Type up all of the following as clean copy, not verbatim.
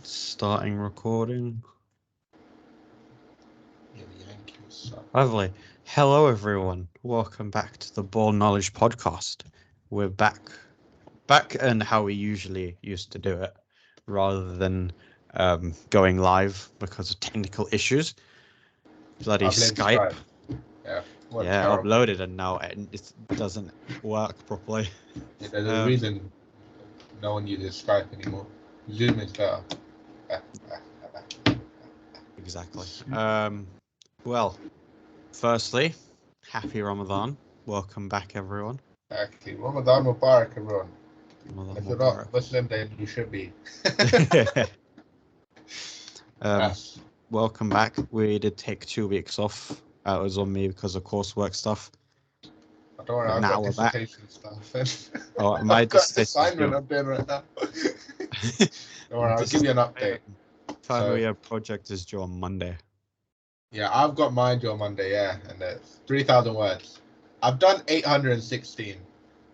Starting recording. Yeah, the Yankees suck. Lovely. Hello, everyone. Welcome back to the Ball Knowledge Podcast. We're back and how we usually used to do it, rather than going live because of technical issues. Bloody I blame Skype. Yeah. Yeah, terrible. uploaded and now it doesn't work properly. Yeah, there's a reason no one uses Skype anymore. Zoom is better. Exactly. Well, firstly, happy Ramadan. Welcome back, everyone. Actually, Ramadan Mubarak, everyone. Ramadan If you're Mubarak. not Muslim, then you should be. Welcome back. We did take 2 weeks off. It was on me because of coursework stuff. I don't worry, I've got dissertation stuff. Oh, my I've got assignment I'm doing right now. Don't worry, I'll give you an update. Final year project is due on Monday. Yeah, I've got mine due on Monday, yeah, and it's 3,000 words. I've done 816,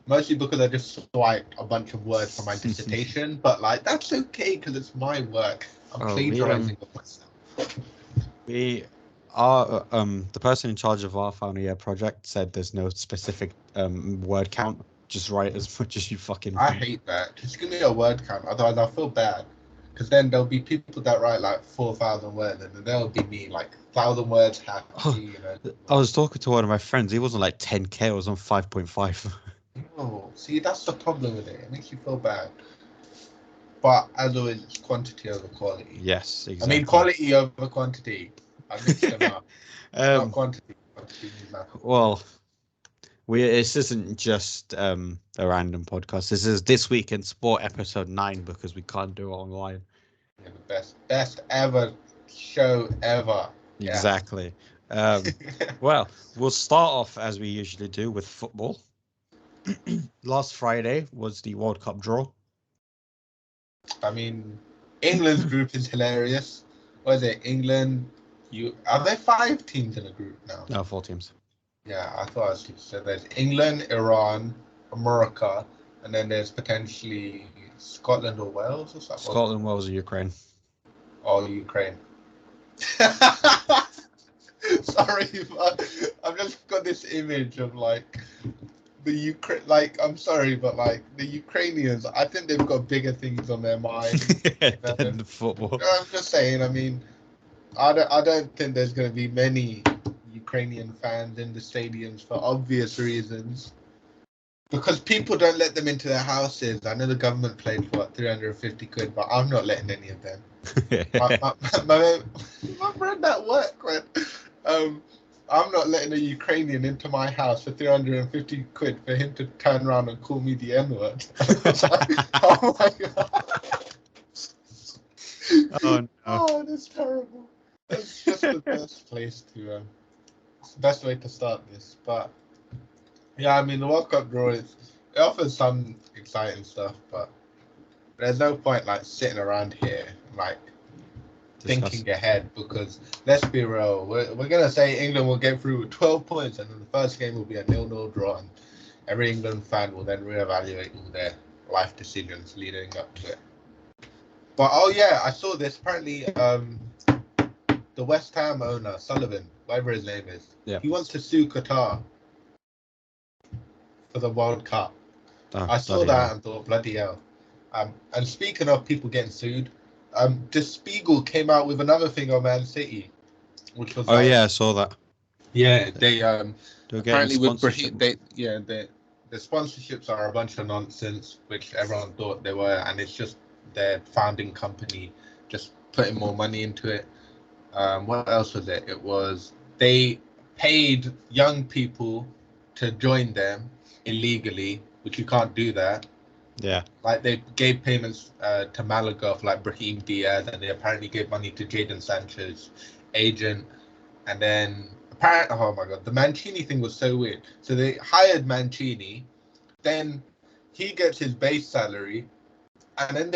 mostly because I just swiped a bunch of words from my dissertation, but like that's okay because it's my work. I'm plagiarizing of myself. We are the person in charge of our final year project said there's no specific word count. Just write as much as you fucking I hate that. Just give me a word count, otherwise I'll feel bad. Because then there'll be people that write like 4,000 words, and then there'll be me like 1,000 words happy. You know. I was talking to one of my friends. He wasn't like 10K. I was on 5.5. Oh, see, that's the problem with it. It makes you feel bad. But as always, it's quantity over quality. Yes, exactly. I mean, quality over quantity. I mixed them up. Not quantity. Well, this isn't just a random podcast. This is This Week in Sport episode 9 because we can't do it online. Yeah, the best ever show ever. Exactly. Well, we'll start off as we usually do with football. Last Friday was the World Cup draw. I mean, England's group is hilarious. What is it? England. Are there 5 teams in a group now? No, 4 teams. Yeah, I thought so. There's England, Iran, America, and then there's potentially Scotland or Wales or something. Scotland, Wales, or Ukraine. Oh, Ukraine. Sorry, but I've just got this image of like the Ukraine. Like, I'm sorry, but like the Ukrainians, I think they've got bigger things on their mind than the football. I'm just saying. I mean, I don't think there's going to be many Ukrainian fans in the stadiums for obvious reasons. Because people don't let them into their houses. I know the government paid for 350 quid, but I'm not letting any of them. my friend at work went, I'm not letting a Ukrainian into my house for 350 quid for him to turn around and call me the N-word. Oh my God. Oh, no. Oh, that's terrible. That's just the best place to, it's the best way to start this. But yeah, I mean, the World Cup draw it offers some exciting stuff, but there's no point like sitting around here like thinking ahead, because let's be real, we're gonna say England will get through with 12 points, and then the first game will be a 0-0 draw, and every England fan will then reevaluate all their life decisions leading up to it. But oh yeah, I saw this. Apparently, the West Ham owner Sullivan, whatever his name is, he wants to sue Qatar for the World Cup. I saw that and thought, bloody hell. And speaking of people getting sued, Der Spiegel came out with another thing on Man City, which was yeah, I saw that. Yeah, they apparently with Brahim, the sponsorships are a bunch of nonsense, which everyone thought they were, and it's just their founding company just putting more money into it. What else was it? It was they paid young people to join them illegally, which you can't do that. Yeah. Like they gave payments to Malaga for like Brahim Diaz, and they apparently gave money to Jadon Sancho's agent. And then apparently, oh my God, the Mancini thing was so weird. So they hired Mancini, then he gets his base salary, and then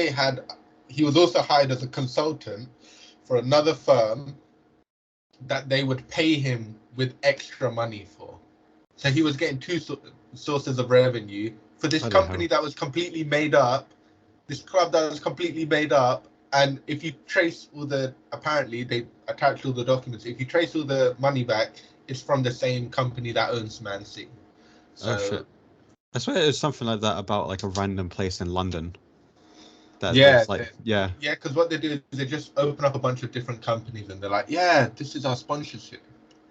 he was also hired as a consultant for another firm that they would pay him with extra money for. So he was getting 2 sources of revenue for this company that was completely made up, this club that was completely made up, And if you trace apparently they attached all the documents. If you trace all the money back, it's from the same company that owns Man City. So, oh shit! I swear it was something like that about like a random place in London. That yeah, was like, yeah, because what they do is they just open up a bunch of different companies and they're like, yeah, this is our sponsorship,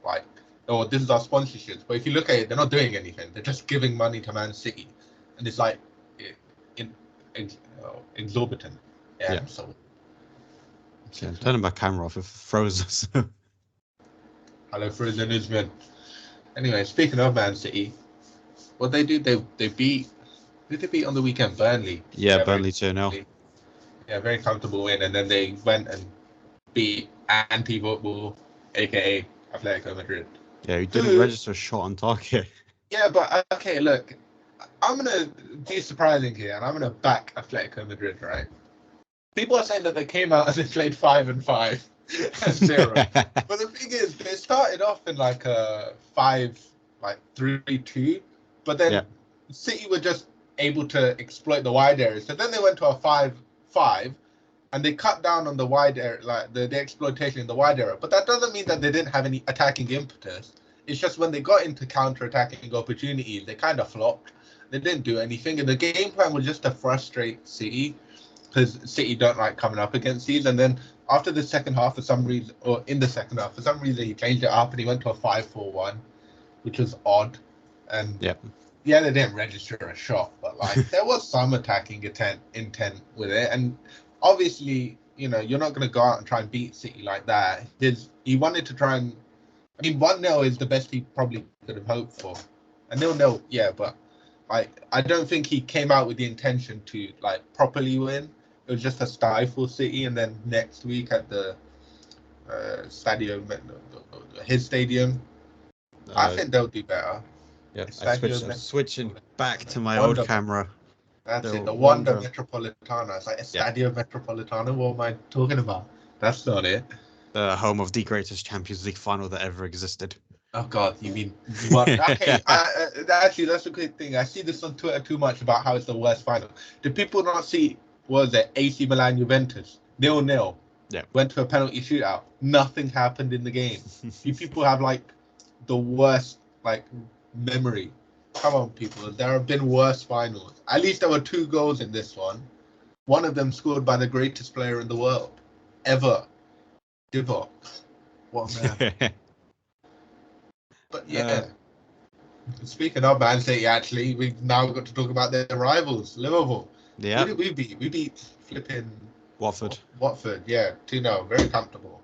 like, or this is our sponsorship. But if you look at it, they're not doing anything. They're just giving money to Man City, and it's like exorbitant. Yeah. Yeah. So. Yeah, I'm turning my camera off. It froze us. Hello, Frozen Usman. Anyway, speaking of Man City, what they do, they beat. Who did they beat on the weekend? Burnley. Yeah, Burnley 2-0. Yeah, very comfortable win, and then they went and beat anti-football, aka Atletico Madrid. Yeah, you didn't register a shot on target. Yeah, but okay, look, I'm gonna do surprising here, and I'm gonna back Atletico Madrid, right? People are saying that they came out and they played 5-5 and 0. But the thing is, they started off in like a 3-2, but then City were just able to exploit the wide area. So then they went to a 5-5, and they cut down on the wide area, like the exploitation in the wide area. But that doesn't mean that they didn't have any attacking impetus. It's just when they got into counter-attacking opportunities, they kind of flopped. They didn't do anything, and the game plan was just to frustrate City, because City don't like coming up against these. And then after the second half, for some reason, he changed it up and he went to a 5-4-1, which was odd. And yeah, they didn't register a shot, but like there was some attacking intent with it. And obviously, you're not going to go out and try and beat City like that. He wanted to try and, 1-0 is the best he probably could have hoped for. A 0-0, yeah, but I don't think he came out with the intention to like properly win. It was just a stifle City, and then next week at the his stadium, I think they'll do better. Yeah, I'm switching back to my old camera. That's it, the Wanda Metropolitana. It's like Estadio Metropolitano. What am I talking about? That's not it. The home of the greatest Champions League final that ever existed. Oh God, you mean what? Okay, actually, that's a good thing. I see this on Twitter too much about how it's the worst final. Did people not see? Was it AC Milan Juventus 0-0? Yeah. Went to a penalty shootout. Nothing happened in the game. You people have like the worst like memory. Come on, people. There have been worse finals. At least there were 2 goals in this one. One of them scored by the greatest player in the world ever. Divock. What a man. But yeah, speaking of Man City, actually, we've now got to talk about their rivals, Liverpool. Yeah. Who did we beat? We beat flipping Watford. Yeah, 2-0, very comfortable.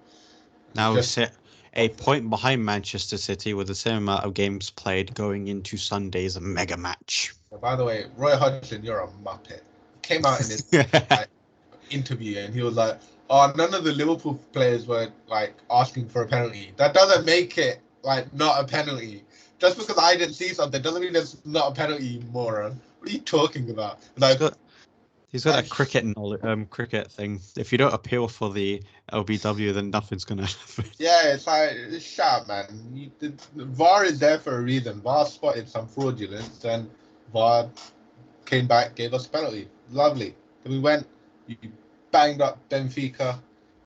Now we sit a point behind Manchester City with the same amount of games played going into Sunday's mega match. By the way, Roy Hodgson, you're a muppet. He came out in his interview and he was like, "Oh, none of the Liverpool players were like asking for a penalty. That doesn't make it like not a penalty. Just because I didn't see something doesn't mean it's not a penalty, you moron. What are you talking about?" Like, he's got a cricket thing. If you don't appeal for the LBW, then nothing's gonna happen. Yeah, it's like, shut up, man. The VAR is there for a reason. VAR spotted some fraudulence, and VAR came back, gave us a penalty. Lovely. Then we went, you banged up Benfica,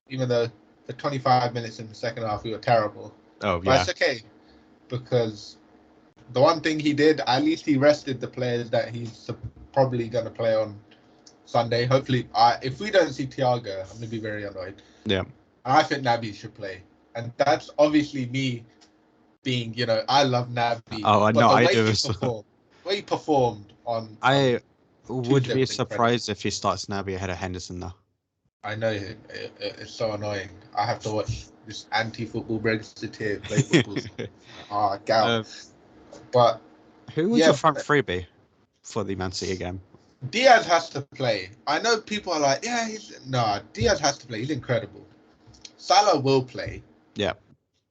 even though for 25 minutes in the second half we were terrible. Oh, but yeah. It's okay, because the one thing he did, at least he rested the players that he's probably going to play on Sunday. Hopefully, if we don't see Thiago, I'm going to be very annoyed. Yeah. I think Naby should play. And that's obviously me being, I love Naby. Oh, I know, I do. The way he performed on I would be surprised if he starts Naby ahead of Henderson, though. I know, it's so annoying. I have to watch this anti-football Brexit here play football. Gal. But who would your front three be for the Man City game? Diaz has to play. I know people are like, Diaz has to play. He's incredible. Salah will play. Yeah.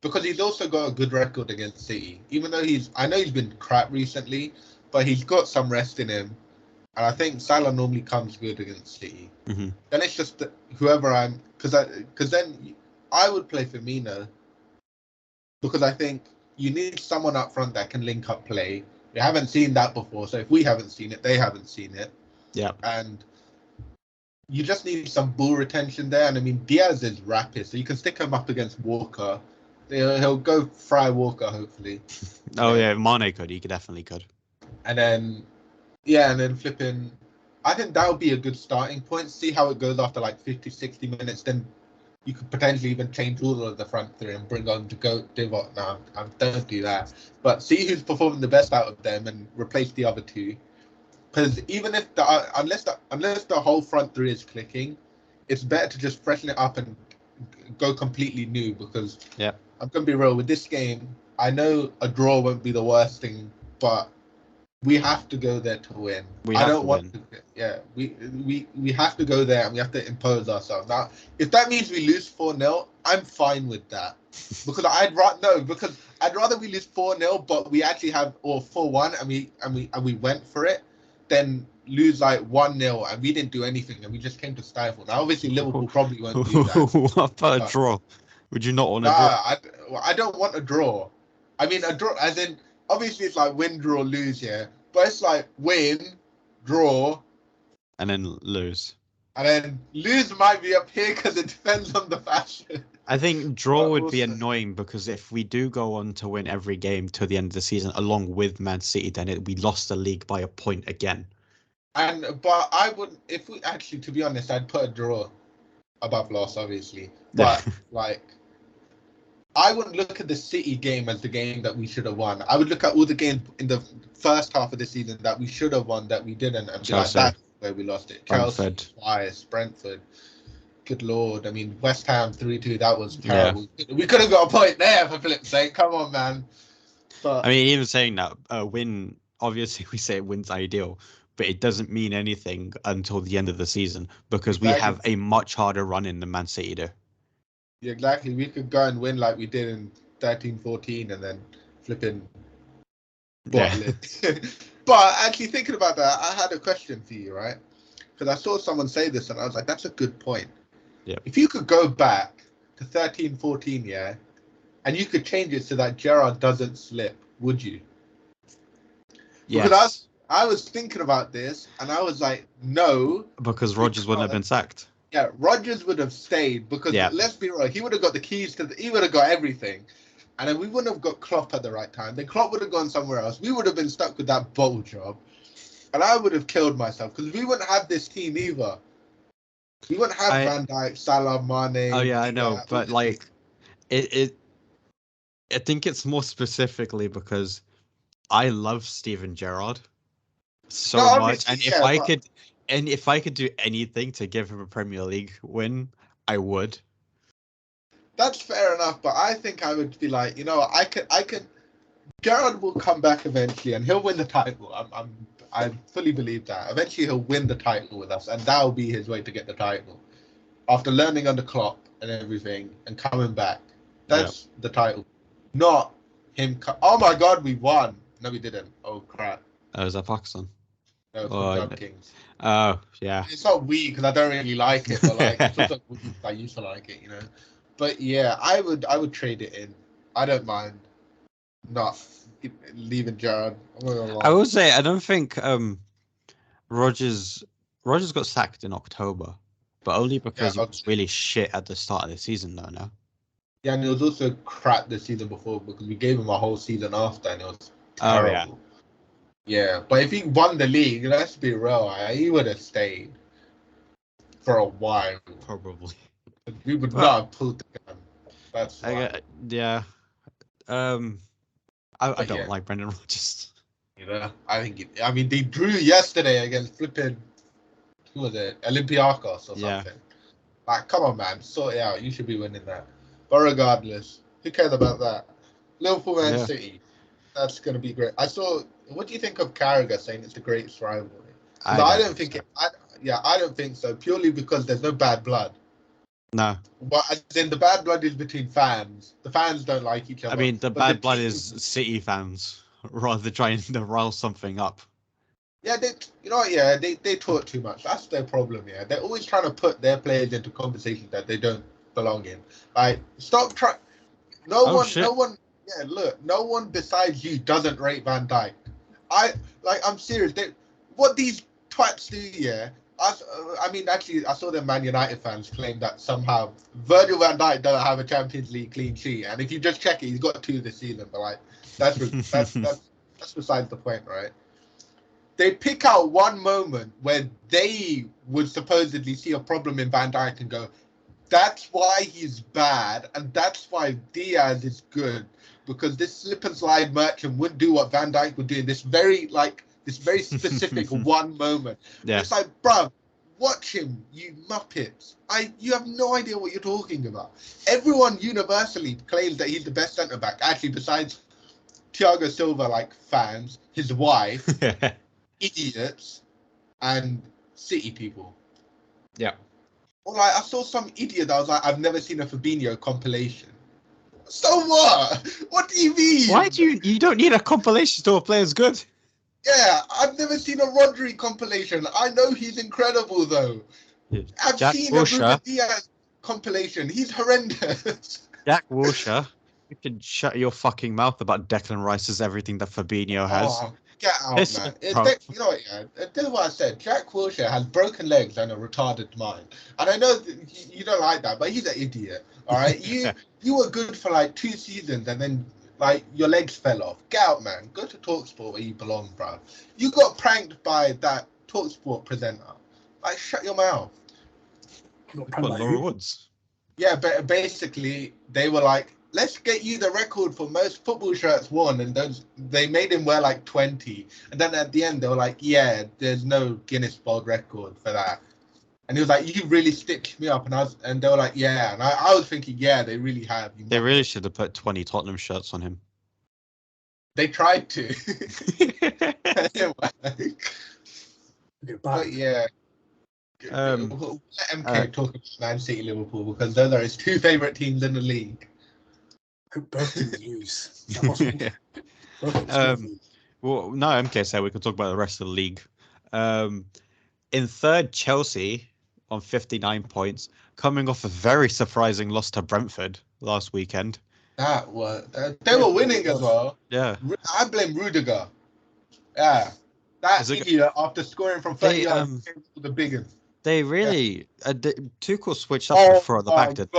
Because he's also got a good record against City. Even though I know he's been crap recently, but he's got some rest in him. And I think Salah normally comes good against City. Mm-hmm. Then it's just because then I would play Firmino, because I think you need someone up front that can link up play. We haven't seen that before, so if we haven't seen it, they haven't seen it. Yeah. And you just need some ball retention there. And I mean, Diaz is rapid, so you can stick him up against Walker. He'll go fry Walker, hopefully. Oh, yeah, Mane could. He definitely could. And then, yeah, and then flipping. I think that would be a good starting point. See how it goes after like 50, 60 minutes. Then you could potentially even change all of the front three and bring on to go Divock. Now, don't do that. But see who's performing the best out of them and replace the other two. Because even if unless the whole front three is clicking, it's better to just freshen it up and go completely new. Because I'm gonna be real with this game. I know a draw won't be the worst thing, but we have to go there to win. We have to go there and we have to impose ourselves. Now, if that means we lose 4-0, I'm fine with that. Because I'd rather we lose 4-0, but we actually have 4-1 and we went for it, than lose like 1-0 and we didn't do anything and we just came to stifle. Now, obviously, Liverpool probably won't do that. What about a draw? Would you not want a draw? I don't want a draw. I mean, a draw, as in, obviously it's like win, draw, lose, yeah. But it's like win, draw. And then lose. And then lose might be up here because it depends on the fashion. I think draw would be annoying because if we do go on to win every game to the end of the season along with Man City, then we lost the league by a point again. But I wouldn't, if we actually, to be honest, I'd put a draw above loss, obviously. But like, I wouldn't look at the City game as the game that we should have won. I would look at all the games in the first half of the season that we should have won that we didn't, and be like, that's where we lost it. Chelsea twice, Brentford. Good Lord. I mean, West Ham 3-2, that was terrible. Yeah. We could have got a point there, for flip's sake. Come on, man. But I mean, even saying that, win, obviously we say win's ideal, but it doesn't mean anything until the end of the season because we have a much harder run in than Man City do. Yeah, exactly. We could go and win like we did in 13-14 and then flipping bottle it. But actually thinking about that, I had a question for you, right? Because I saw someone say this and I was like, that's a good point. Yeah. If you could go back to 13-14, yeah, and you could change it so that Gerrard doesn't slip, would you? Yes. Because I was thinking about this and I was like, no. Because Rodgers wouldn't have been sacked. Yeah, Rodgers would have stayed because let's be real, he would have got the keys he would have got everything. And then we wouldn't have got Klopp at the right time. Then Klopp would have gone somewhere else. We would have been stuck with that bowl job. And I would have killed myself because we wouldn't have this team either. We wouldn't have Van Dijk, Salah, Mane. Oh, yeah, I know. But like, I think it's more specifically because I love Steven Gerrard so much. And if I could do anything to give him a Premier League win, I would. That's fair enough, but I think I would be like, you know, I could. Gerrard will come back eventually, and he'll win the title. I fully believe that. Eventually, he'll win the title with us, and that will be his way to get the title. After learning under Klopp and everything, and coming back, that's the title. Not him. Oh my God, we won! No, we didn't. Oh crap! Was that Pakistan? No, it's Punjab Kings. Oh yeah. It's not we because I don't really like it, but like sometimes I used to like it, you know. But yeah, I would trade it in. I don't mind not leaving Gerrard. I will say I don't think Rodgers got sacked in October, but only because he was really shit at the start of the season, though. No. Yeah, and it was also crap the season before because we gave him a whole season after, and it was terrible. Oh yeah. Yeah, but if he won the league, let's be real, he would have stayed for a while. Probably. We would not have pulled the gun. That's yeah. I don't like Brendan Rodgers. You know, I think I mean, they drew yesterday against flipping, who was it, Olympiacos or something. Yeah. Like, come on, man, sort it out. You should be winning that. But regardless, who cares about that? Liverpool Man City. That's going to be great. What do you think of Carragher saying it's the greatest rivalry? I don't think I don't think so. Purely because there's no bad blood. No. But then the bad blood is between fans. The fans don't like each other. I mean, the bad blood is City fans rather than trying to rile something up. Yeah, they talk too much. That's their problem. Yeah, they're always trying to put their players into conversations that they don't belong in. Like, stop trying. No one. Yeah, look, no one besides you doesn't rate Van Dijk. I'm serious. What these twats do, Actually, I saw the Man United fans claim that somehow Virgil van Dijk don't have a Champions League clean sheet, and if you just check it, he's got 2 this season. But like, that's besides the point, right? They pick out one moment where they would supposedly see a problem in Van Dijk and go, "That's why he's bad, and that's why Diaz is good, because this slip and slide merchant would do what Van Dijk would do in this very specific one moment." Yeah. It's like, bruv, watch him, you muppets. You have no idea what you're talking about. Everyone universally claims that he's the best centre back. Actually, besides Thiago Silva, like fans, his wife, idiots, and City people. Yeah. Well, like, I saw some idiot that was like, "I've never seen a Fabinho compilation." So what? What do you mean? Why do you don't need a compilation to a player's good? Yeah, I've never seen a Rodri compilation. I know he's incredible though. I've Jack seen Wilshere. a Ruben Diaz compilation. He's horrendous. Jack Wilshere, you can shut your fucking mouth about Declan Rice's everything that Fabinho has. Oh, get out, man. You know what, yeah? This is what I said. Jack Wilshere has broken legs and a retarded mind. And I know that you don't like that, but he's an idiot. All right? You were good for like 2 seasons and then like your legs fell off. Get out, man. Go to TalkSport where you belong, bro. You got pranked by that TalkSport presenter. Like, shut your mouth. Laura Woods. Yeah, but basically they were like, "Let's get you the record for most football shirts worn," and they made him wear like 20. And then at the end they were like, "Yeah, there's no Guinness World Record for that." And he was like, "You really stitched me up," and they were like, "Yeah," and I was thinking, "Yeah, they really have." They really should have put 20 Tottenham shirts on him. They tried to. But yeah. Let MK talk about Man City, Liverpool, because those are his 2 favourite teams in the league. Hope both teams lose. Well, no, MK said we could talk about the rest of the league. In third, Chelsea on 59 points, coming off a very surprising loss to Brentford last weekend. That was they were winning as well. Yeah, I blame Rudiger. Yeah, that idiot after scoring from 30 yards the big one. They really Tuchel switched up before at the back, didn't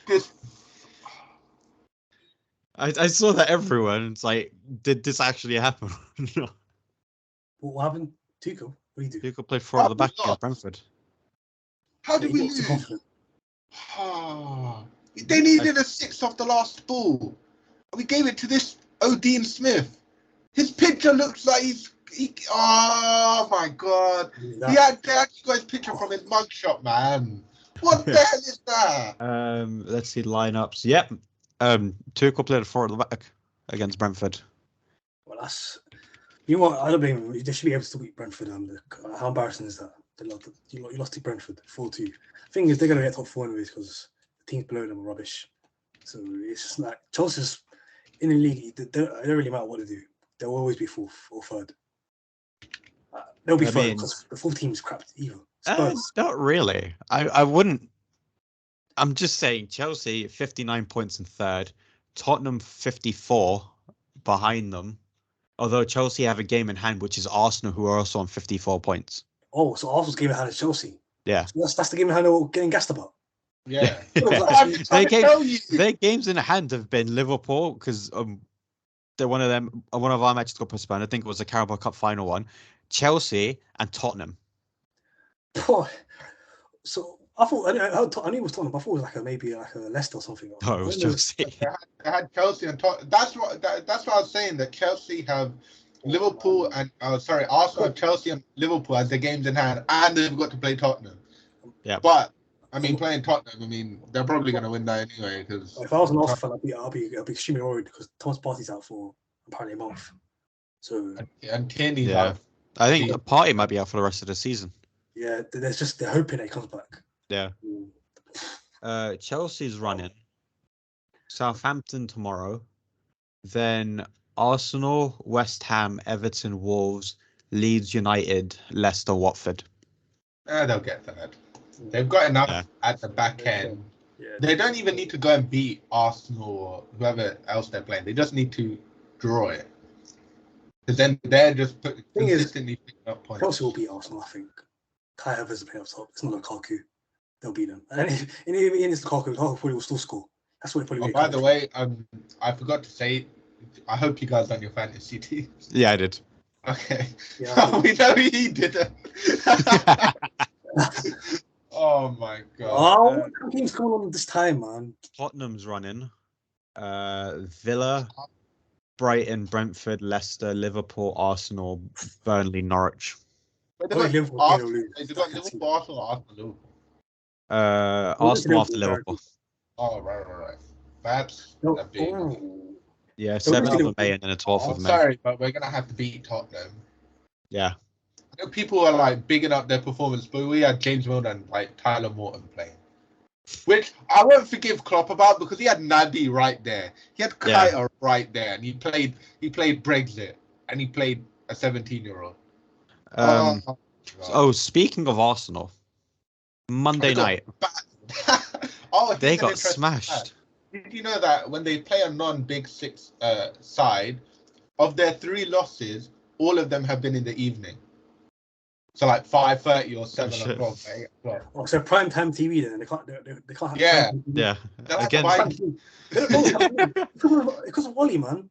they? I saw that everyone. It's like, did this actually happen? No. What happened, Tuchel? What did he do? Tuchel played 4 at the back against Brentford. How did we lose? They needed a 6 off the last ball. We gave it to this O'Dean Smith. His picture looks like oh my god. They actually got his picture from his mugshot, man. What the hell is that? Let's see lineups. Yep. Tuchel played 4 at the back against Brentford. Well, you know what? I don't blame him. They should be able to beat Brentford. How embarrassing is that? You lost to Brentford 4-2. The thing is, they're going to get top 4 anyways because the teams below them are rubbish. So it's just like Chelsea's in the league. It don't really matter what they do. They'll always be 4th or 3rd. They'll be 3rd because the 4th team is crap either. Not really. I wouldn't. I'm just saying Chelsea 59 points in 3rd, Tottenham 54 behind them. Although Chelsea have a game in hand, which is Arsenal, who are also on 54 points. Oh, so Arsenal's game in hand is Chelsea. Yeah. So that's the game in hand they're getting gassed about. Yeah. Their games in hand have been Liverpool because they're one of our matches got postponed. I think it was the Carabao Cup final one. Chelsea and Tottenham. Oh, so I thought I knew it was Tottenham. I thought it was maybe a Leicester or something. No, it was Chelsea. They had Chelsea and Tottenham. That's what I was saying. That Chelsea have Liverpool and Arsenal, Chelsea and Liverpool as their games in hand, and they've got to play Tottenham. Yeah. But playing Tottenham, they're probably going to win that anyway. Because if I was an Arsenal fan, I'll be extremely worried because Thomas Partey's out for apparently a month. So and Tierney's out. I think Partey might be out for the rest of the season. Yeah, they're hoping that he comes back. Yeah. Chelsea's running. Southampton tomorrow. Then Arsenal, West Ham, Everton, Wolves, Leeds United, Leicester, Watford. They'll get that. They've got enough at the back end. Yeah. They don't even need to go and beat Arsenal or whoever else they're playing. They just need to draw it. Because then they're just consistently picking up points. Chelsea will beat Arsenal, I think. Kai Havertz playing up top. It's not Lukaku. They'll beat them. And if it's Lukaku probably will still score. That's what it probably. Oh, by the way, I forgot to say. I hope you guys done your fantasy teams. Yeah, I did. Okay. Yeah. We know he didn't. Oh my god. Oh, what game's coming on this time, man? Tottenham's running. Villa, Brighton, Brentford, Leicester, Liverpool, Arsenal, Burnley, Norwich. Wait, Probably they Liverpool, got they'll lose. Liverpool, Arsenal, Arsenal. Arsenal after Liverpool. Oh, right. That's No, a big. Yeah, They'll 7th lose of May and then the 12th I'm of May. sorry, but we're gonna have to beat Tottenham. Yeah. I know people are like bigging up their performance, but we had James Milner and like Tyler Morton playing, which I won't forgive Klopp about because he had Nadi right there, he had Keita right there, and he played Brexit, and he played a 17-year-old. Speaking of Arsenal, Monday night, they got smashed. Did you know that when they play a non-Big Six side, of their 3 losses, all of them have been in the evening? So like 5:30 or 7 o'clock, 8 o'clock. Oh, so prime time TV then? They can't have Yeah. prime TV. Yeah. That's Again, why- because of Wally, man.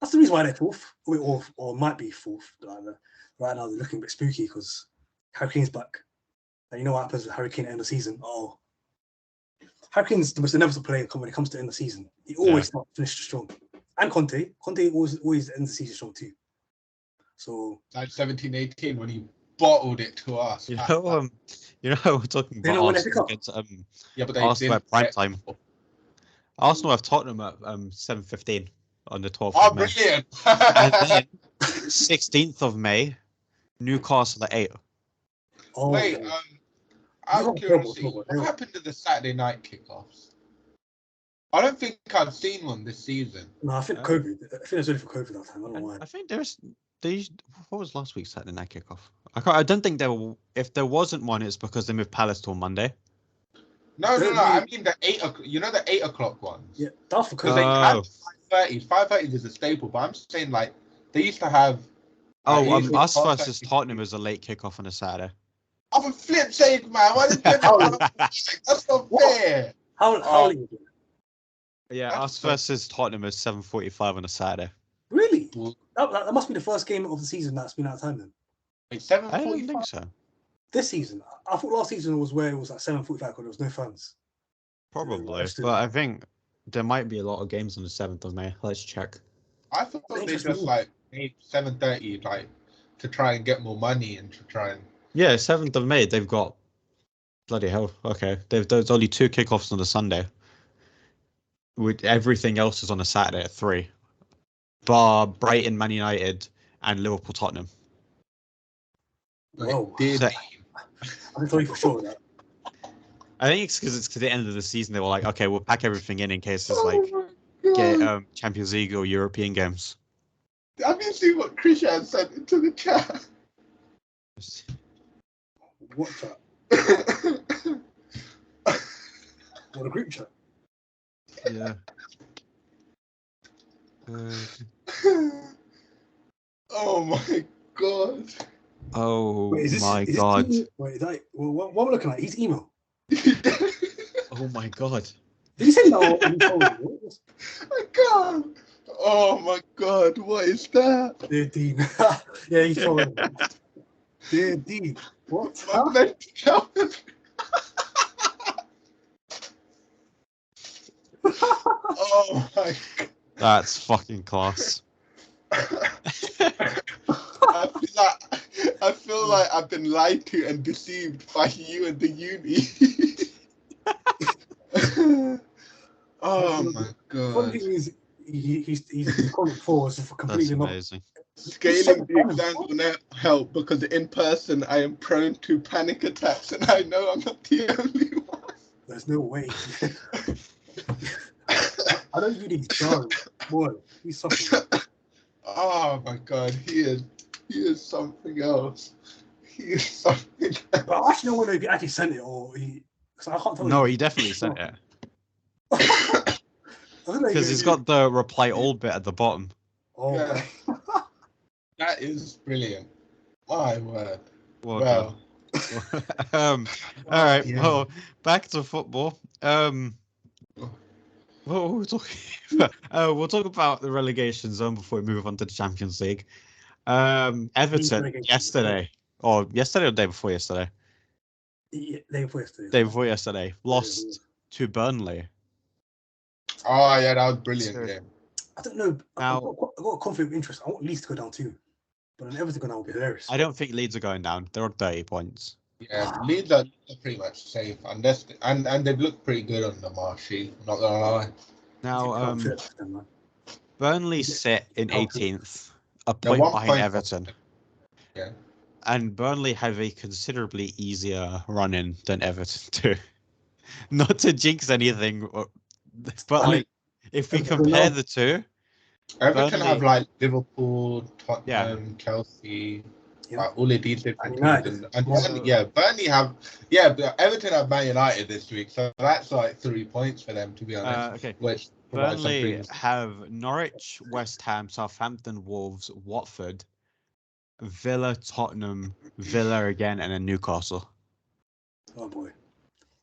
That's the reason why they're fourth, or might be fourth. Right now they're looking a bit spooky because Harry Kane's back, and you know what happens with Harry Kane at the end of the season? Oh, Harry Kane's the most inevitable player when it comes to end of the season. He always not finished strong, and Conte always ends the season strong too. So like 17-18 when he bottled it to us. You know, we're talking about Arsenal against but they Arsenal at prime time. Arsenal have Tottenham at 7:15 on the 12th of May. Brilliant! And then 16th of May, Newcastle at 8. oh, Wait, out of curiosity, what happened to the Saturday night kickoffs? I don't think I've seen one this season. No, I think COVID. I think it's only for COVID that time. I don't know why. I think what was last week's Saturday night kickoff? I don't think if there wasn't one, it's because they moved Palace till Monday. No. I mean the 8 o'clock. You know the 8 o'clock ones. Yeah, that's for Because COVID. they had 5:30. 5:30 is a staple, but I'm saying like they used to have. Us versus Tottenham is a late kickoff on a Saturday. Oh, for flip's sake, man! Why did that's not fair. How late is it? Yeah, us versus Tottenham is 7:45 on a Saturday. Really? That must be the first game of the season that's been out of time then. Wait, 7:45? I don't think so. This season, I thought last season was where it was like 7:45 because there was no fans. Probably, but I think there might be a lot of games on the 7th of May. Let's check. I thought they just like made 7:30 like to try and get more money and to try and. Yeah, 7th of May. They've got bloody hell. Okay, there's only 2 kickoffs on a Sunday. With everything else is on a Saturday at 3. Bar Brighton, Man United, and Liverpool, Tottenham. Whoa. So, I'm telling you for sure that. I think it's because to the end of the season they were like, okay, we'll pack everything in case there's like get Champions League or European games. Have you seen what Christian sent into the chat? What chat? What a group chat? Yeah. Oh my god. Oh Wait, my god. Wait, is that what am I looking at? His email. Oh my god. Did he send that on email? I can't. Oh my god, what is that? Dear Dean. Yeah, he's following. Dear Dean. What? My mental health. Oh my god. That's fucking class. I feel like I've been lied to and deceived by you and the uni. Oh my god. One thing is, he's calling for for completely That's not. amazing. Scaling the exams will not help because in person I am prone to panic attacks and I know I'm not the only one. There's no way. I don't think he's done. Boy, he's suffering. Oh my god, he is something else. He is something else. But I actually don't know if he actually sent it or he. I can't tell. No, he definitely sent it. Because Because he's got the reply all bit at the bottom. Oh, Yeah. That is brilliant. My word. Well Well, All right. Yeah. Well, back to football. What were we talking about? We'll talk about the relegation zone before we move on to the Champions League. Everton relegation. yesterday, or day before yesterday. Yeah, day before yesterday. Day before yesterday, lost to Burnley. Oh yeah, that was brilliant. So- Yeah. I don't know. Now- I've got a conflict of interest. I want Leeds to go down too, but then Everton go down would be hilarious. I don't think Leeds are going down. They're on 30 points. Yeah, Leeds are pretty much safe, unless and they've looked pretty good on the Marshy. Not gonna lie. Now, Can't fit them, man. Burnley sit in Can't 18th, a They're point 1 behind point Everton. Yeah. And Burnley have a considerably easier run-in than Everton do. Not to jinx anything, but like if we Everton compare now- the two, Everton Burnley- have like Liverpool, Tottenham, Chelsea, Yeah. all of these different And United. teams. And So- Burnley have but Everton have Man United this week, so that's like 3 points for them, to be honest. okay. Which provides some Burnley premium. have Norwich, West Ham, Southampton, Wolves, Watford, Villa, Tottenham, Villa again, and then Newcastle. Oh boy.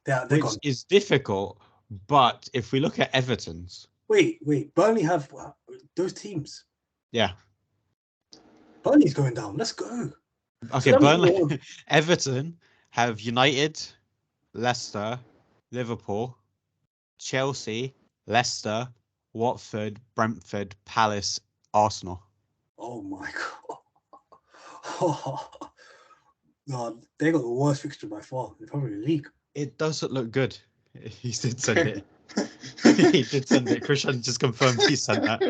They're Which gone. is difficult, but if we look at Everton's, Wait. Burnley have those teams. yeah. Burnley's going down. Let's go. Okay, that means Burnley, Everton have United, Leicester, Liverpool, Chelsea, Leicester, Watford, Brentford, Palace, Arsenal. Oh my god. No, they got the worst fixture by far. They're probably in the league. It doesn't look good. He did send it. He did send it. Christian just confirmed he sent that.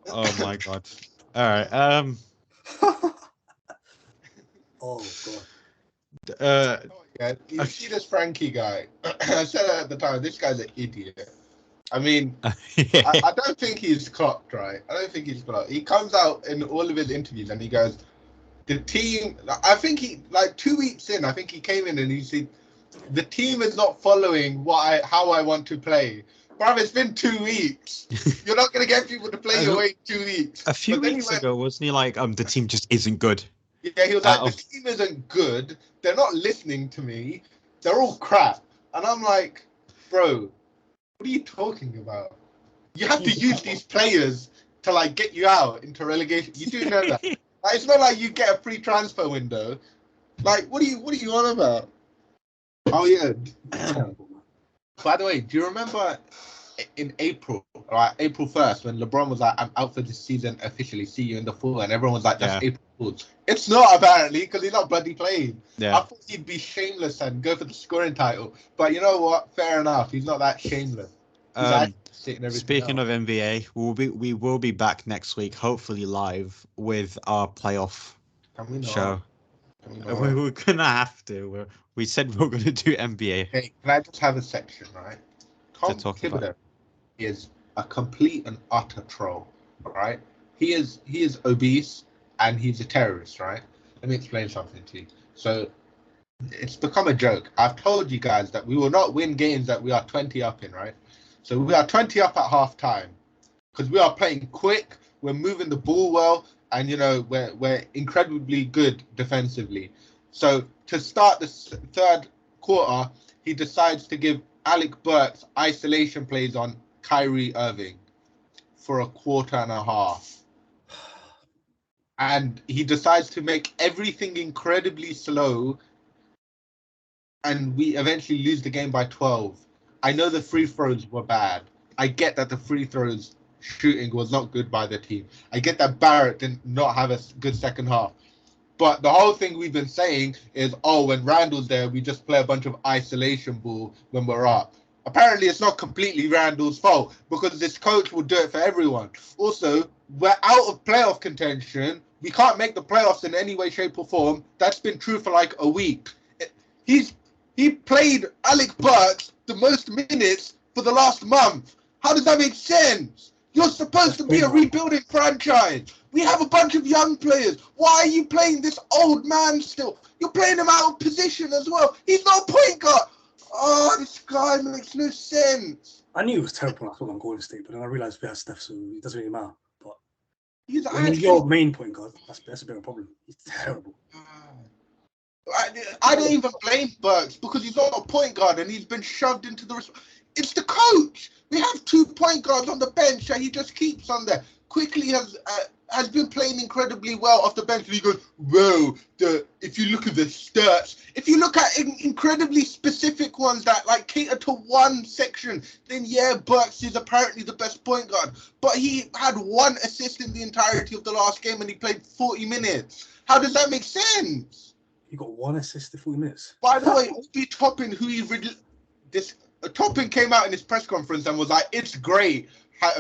Oh my god. All right. Oh god. Yeah, you see this Frankie guy. I said it at the time, this guy's an idiot. I mean, I don't think he's clocked, right? I don't think he's clocked. He comes out in all of his interviews and he goes, the team, I think he, like 2 weeks in, I think he came in and he said, the team is not following how I want to play. Bruv, it's been 2 weeks. You're not going to get people to play your way in 2 weeks. A few But then he weeks went- ago, wasn't he like, the team just isn't good? Yeah, he was like, the team isn't good. They're not listening to me. They're all crap. And I'm like, bro, what are you talking about? You have to use these players to like get you out into relegation. You do know that. Like, it's not like you get a free transfer window. Like, what are you on about? Oh yeah. By the way, do you remember in April 1st, when LeBron was like, I'm out for this season officially, see you in the fall, and everyone was like, that's Yeah. April Fools. It's not, apparently, because he's not bloody playing. I Yeah. thought he'd be shameless and go for the scoring title. But you know what? Fair enough. He's not that shameless. He's actually sitting everything Speaking out. of NBA, we will be back next week, hopefully live with our playoff Can we not? show. Can we We not? were gonna have to. We said we were gonna do NBA. Hey, can I just have a section, right? Tom talk about. Thibodeau is a complete and utter troll, right? He is obese and he's a terrorist, right? Let me explain something to you. So it's become a joke. I've told you guys that we will not win games that we are 20 up in, right? So we are 20 up at half time because we are playing quick, we're moving the ball well, and you know we're incredibly good defensively. So to start the third quarter, he decides to give Alec Burks isolation plays on Kyrie Irving for a quarter and a half. And he decides to make everything incredibly slow, and we eventually lose the game by 12. I know the free throws were bad. I get that the free throws shooting was not good by the team. I get that Barrett did not have a good second half. But the whole thing we've been saying is, when Randall's there, we just play a bunch of isolation ball when we're up. Apparently, it's not completely Randall's fault because this coach will do it for everyone. Also, we're out of playoff contention. We can't make the playoffs in any way, shape, or form. That's been true for like a week. He played Alec Burks the most minutes for the last month. How does that make sense? You're supposed to be a rebuilding franchise. We have a bunch of young players. Why are you playing this old man still? You're playing him out of position as well. He's not a point guard. Oh, this guy makes no sense. I knew it was terrible when I saw him on Golden State, but then I realized we had Steph, so it doesn't really matter. But He's When he's actually your main point guard, that's a bit of a problem. He's terrible. I don't even blame Burks because he's not a point guard and he's been shoved into the. It's the coach. We have 2 point guards on the bench and he just keeps on there. Quickly has been playing incredibly well off the bench. And he goes, whoa, if you look at the stats, if you look at incredibly specific ones that like cater to one section, then yeah, Burks is apparently the best point guard. But he had 1 assist in the entirety of the last game and he played 40 minutes. How does that make sense? He got 1 assist in 40 minutes. By the way, Obi Toppin, Toppin came out in his press conference and was like, it's great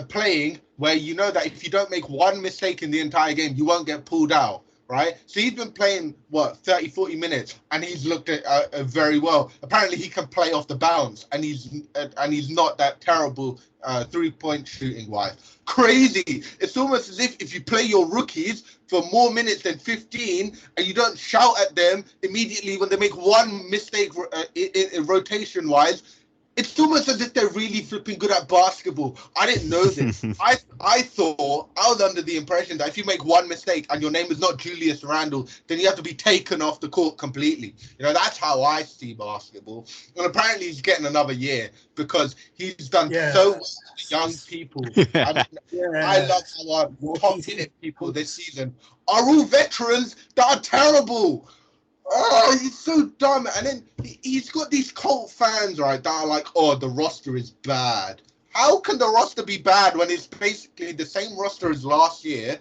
playing where you know that if you don't make 1 mistake in the entire game, you won't get pulled out, right? So he's been playing, 30, 40 minutes, and he's looked at very well. Apparently, he can play off the bounce, and he's not that terrible 3-point shooting-wise. Crazy. It's almost as if you play your rookies for more minutes than 15, and you don't shout at them immediately when they make 1 mistake rotation-wise. It's almost as if they're really flipping good at basketball. I didn't know this. I thought, I was under the impression that if you make 1 mistake and your name is not Julius Randle, then you have to be taken off the court completely. You know, that's how I see basketball. And apparently he's getting another year because he's done so well with young people. I love how our top people this season are all veterans that are terrible. Oh, he's so dumb. And then he's got these cult fans, right, that are like, oh, the roster is bad. How can the roster be bad when it's basically the same roster as last year?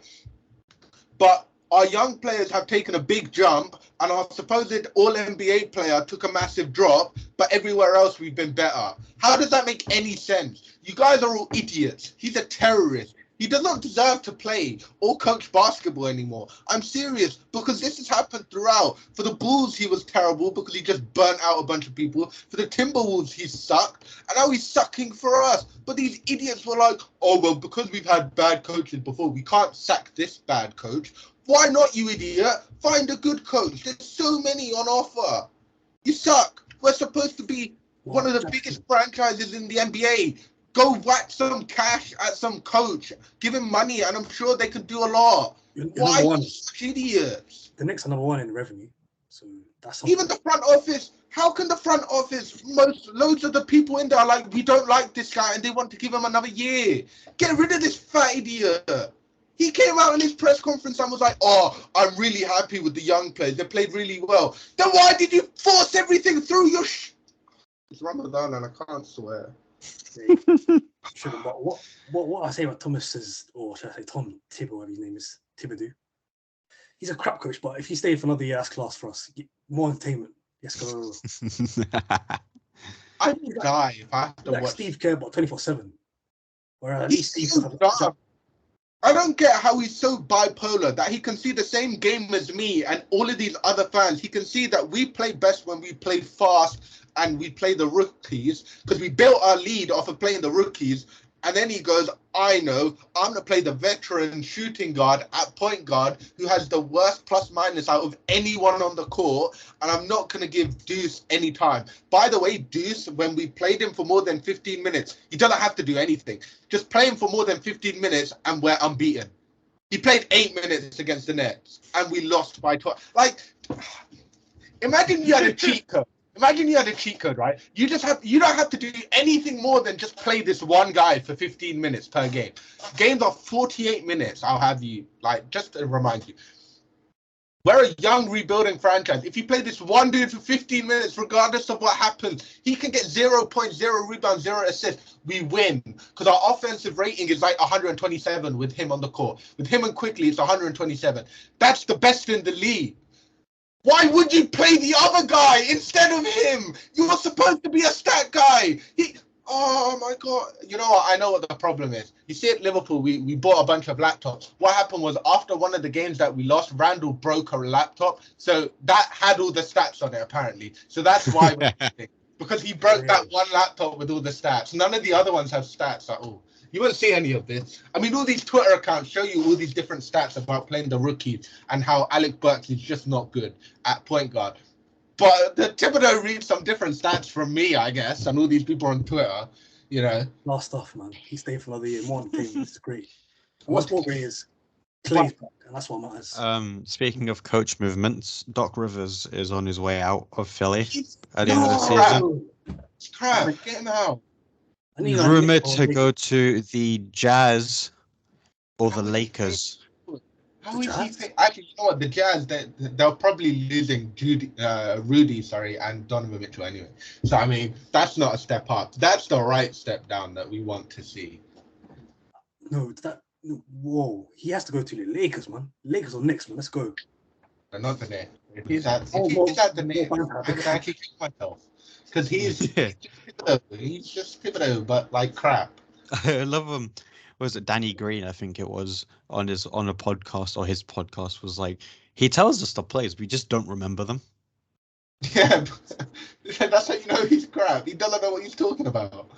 But our young players have taken a big jump and our supposed all-NBA player took a massive drop, but everywhere else we've been better. How does that make any sense? You guys are all idiots. He's a terrorist. He does not deserve to play or coach basketball anymore. I'm serious, because this has happened throughout. For the Bulls, he was terrible because he just burnt out a bunch of people. For the Timberwolves, he sucked, and now he's sucking for us. But these idiots were like, oh, well, because we've had bad coaches before, we can't sack this bad coach. Why not, you idiot? Find a good coach. There's so many on offer. You suck. We're supposed to be one of the biggest franchises in the NBA. Go whack some cash at some coach. Give him money, and I'm sure they can do a lot. Why are you such idiots? The Knicks are number 1 in revenue. So that's even the front office. How can the front office, loads of the people in there are like, we don't like this guy, and they want to give him another year. Get rid of this fat idiot. He came out in his press conference and was like, oh, I'm really happy with the young players. They played really well. Then why did you force everything through your It's Ramadan and I can't swear. But what I say about Thomas is, or should I say Tom Thibodeau, whatever his name is, Thibodeau. He's a crap coach, but if he stayed for another year, that's class for us. More entertainment. Yes, go. I would die if I have to watch Steve Kerr, but 24/7. Or at least Steve. I don't get how he's so bipolar that he can see the same game as me and all of these other fans. He can see that we play best when we play fast and we play the rookies because we built our lead off of playing the rookies. And then he goes, I know, I'm going to play the veteran shooting guard at point guard who has the worst plus minus out of anyone on the court. And I'm not going to give Deuce any time. By the way, Deuce, when we played him for more than 15 minutes, he doesn't have to do anything. Just play him for more than 15 minutes and we're unbeaten. He played 8 minutes against the Nets and we lost by 12. Like, imagine you had a cheat code. Imagine you had a cheat code, right? You don't have to do anything more than just play this one guy for 15 minutes per game. Games are 48 minutes. I'll have you, like, just to remind you. We're a young rebuilding franchise. If you play this one dude for 15 minutes, regardless of what happens, he can get 0.0 rebounds, 0 assists. We win because our offensive rating is like 127 with him on the court. With him and Quickly, it's 127. That's the best in the league. Why would you play the other guy instead of him? You were supposed to be a stat guy. Oh my God. You know what? I know what the problem is. You see at Liverpool, we bought a bunch of laptops. What happened was after one of the games that we lost, Randall broke a laptop. So that had all the stats on it, apparently. So that's why we're losing. Because he broke that one laptop with all the stats. None of the other ones have stats at all. You won't see any of this. I mean, all these Twitter accounts show you all these different stats about playing the rookies and how Alec Burks is just not good at point guard. But the Thibodeau reads some different stats from me, I guess, and all these people on Twitter, you know. Last stuff, man. He's staying for another year. More entertainment. It's great. And what's more great is Clay's back, and that's what matters. Speaking of coach movements, Doc Rivers is on his way out of Philly He's at the end of the season. It's crap. Get him out. I need Rumored to go to the Jazz or the Lakers. How is he? Actually, you know what? The Jazz, they're probably losing Rudy, and Donovan Mitchell anyway. So I mean, that's not a step up. That's the right step down that we want to see. Whoa, he has to go to the Lakers, man. Lakers or Knicks, man. Let's go. But not the Knicks. If he's at the Knicks, I would actually kick myself because he's just pivotal, but like crap. I love him. Was it Danny Green? I think it was on a podcast, or his podcast was like, he tells us the plays, we just don't remember them. Yeah, that's how you know he's crap. He doesn't know what he's talking about.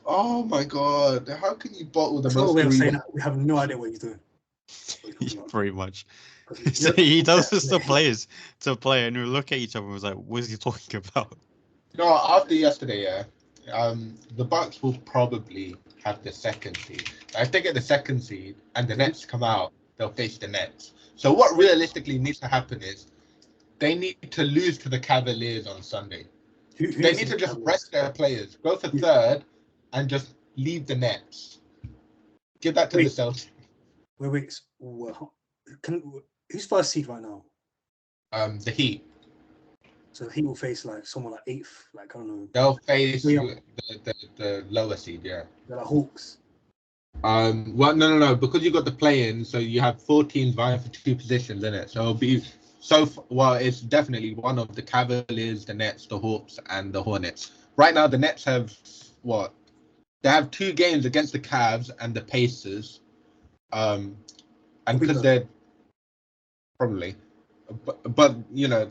Oh my god! How can you bottle the most? Way of saying that. We have no idea what he's doing. Pretty much. So he tells us the plays to play, and we look at each other and was like, "What is he talking about?" No, after yesterday, the Bucks will probably have the second seed. If they get the second seed and the Nets come out, they'll face the Nets. So what realistically needs to happen is they need to lose to the Cavaliers on Sunday. They need to just rest their players, go for third, and just leave the Nets. Give that to the Celtics. Wait. Who's first seed right now? The Heat. So he will face like someone like eighth, like I don't know. They'll face the lower seed, yeah. They're like Hawks. Well, no, because you got the play-in, so you have 4 teams vying for 2 positions in it. So it'll be it's definitely one of the Cavaliers, the Nets, the Hawks, and the Hornets. Right now, the Nets have what? They have 2 games against the Cavs and the Pacers, and because they're probably, but you know.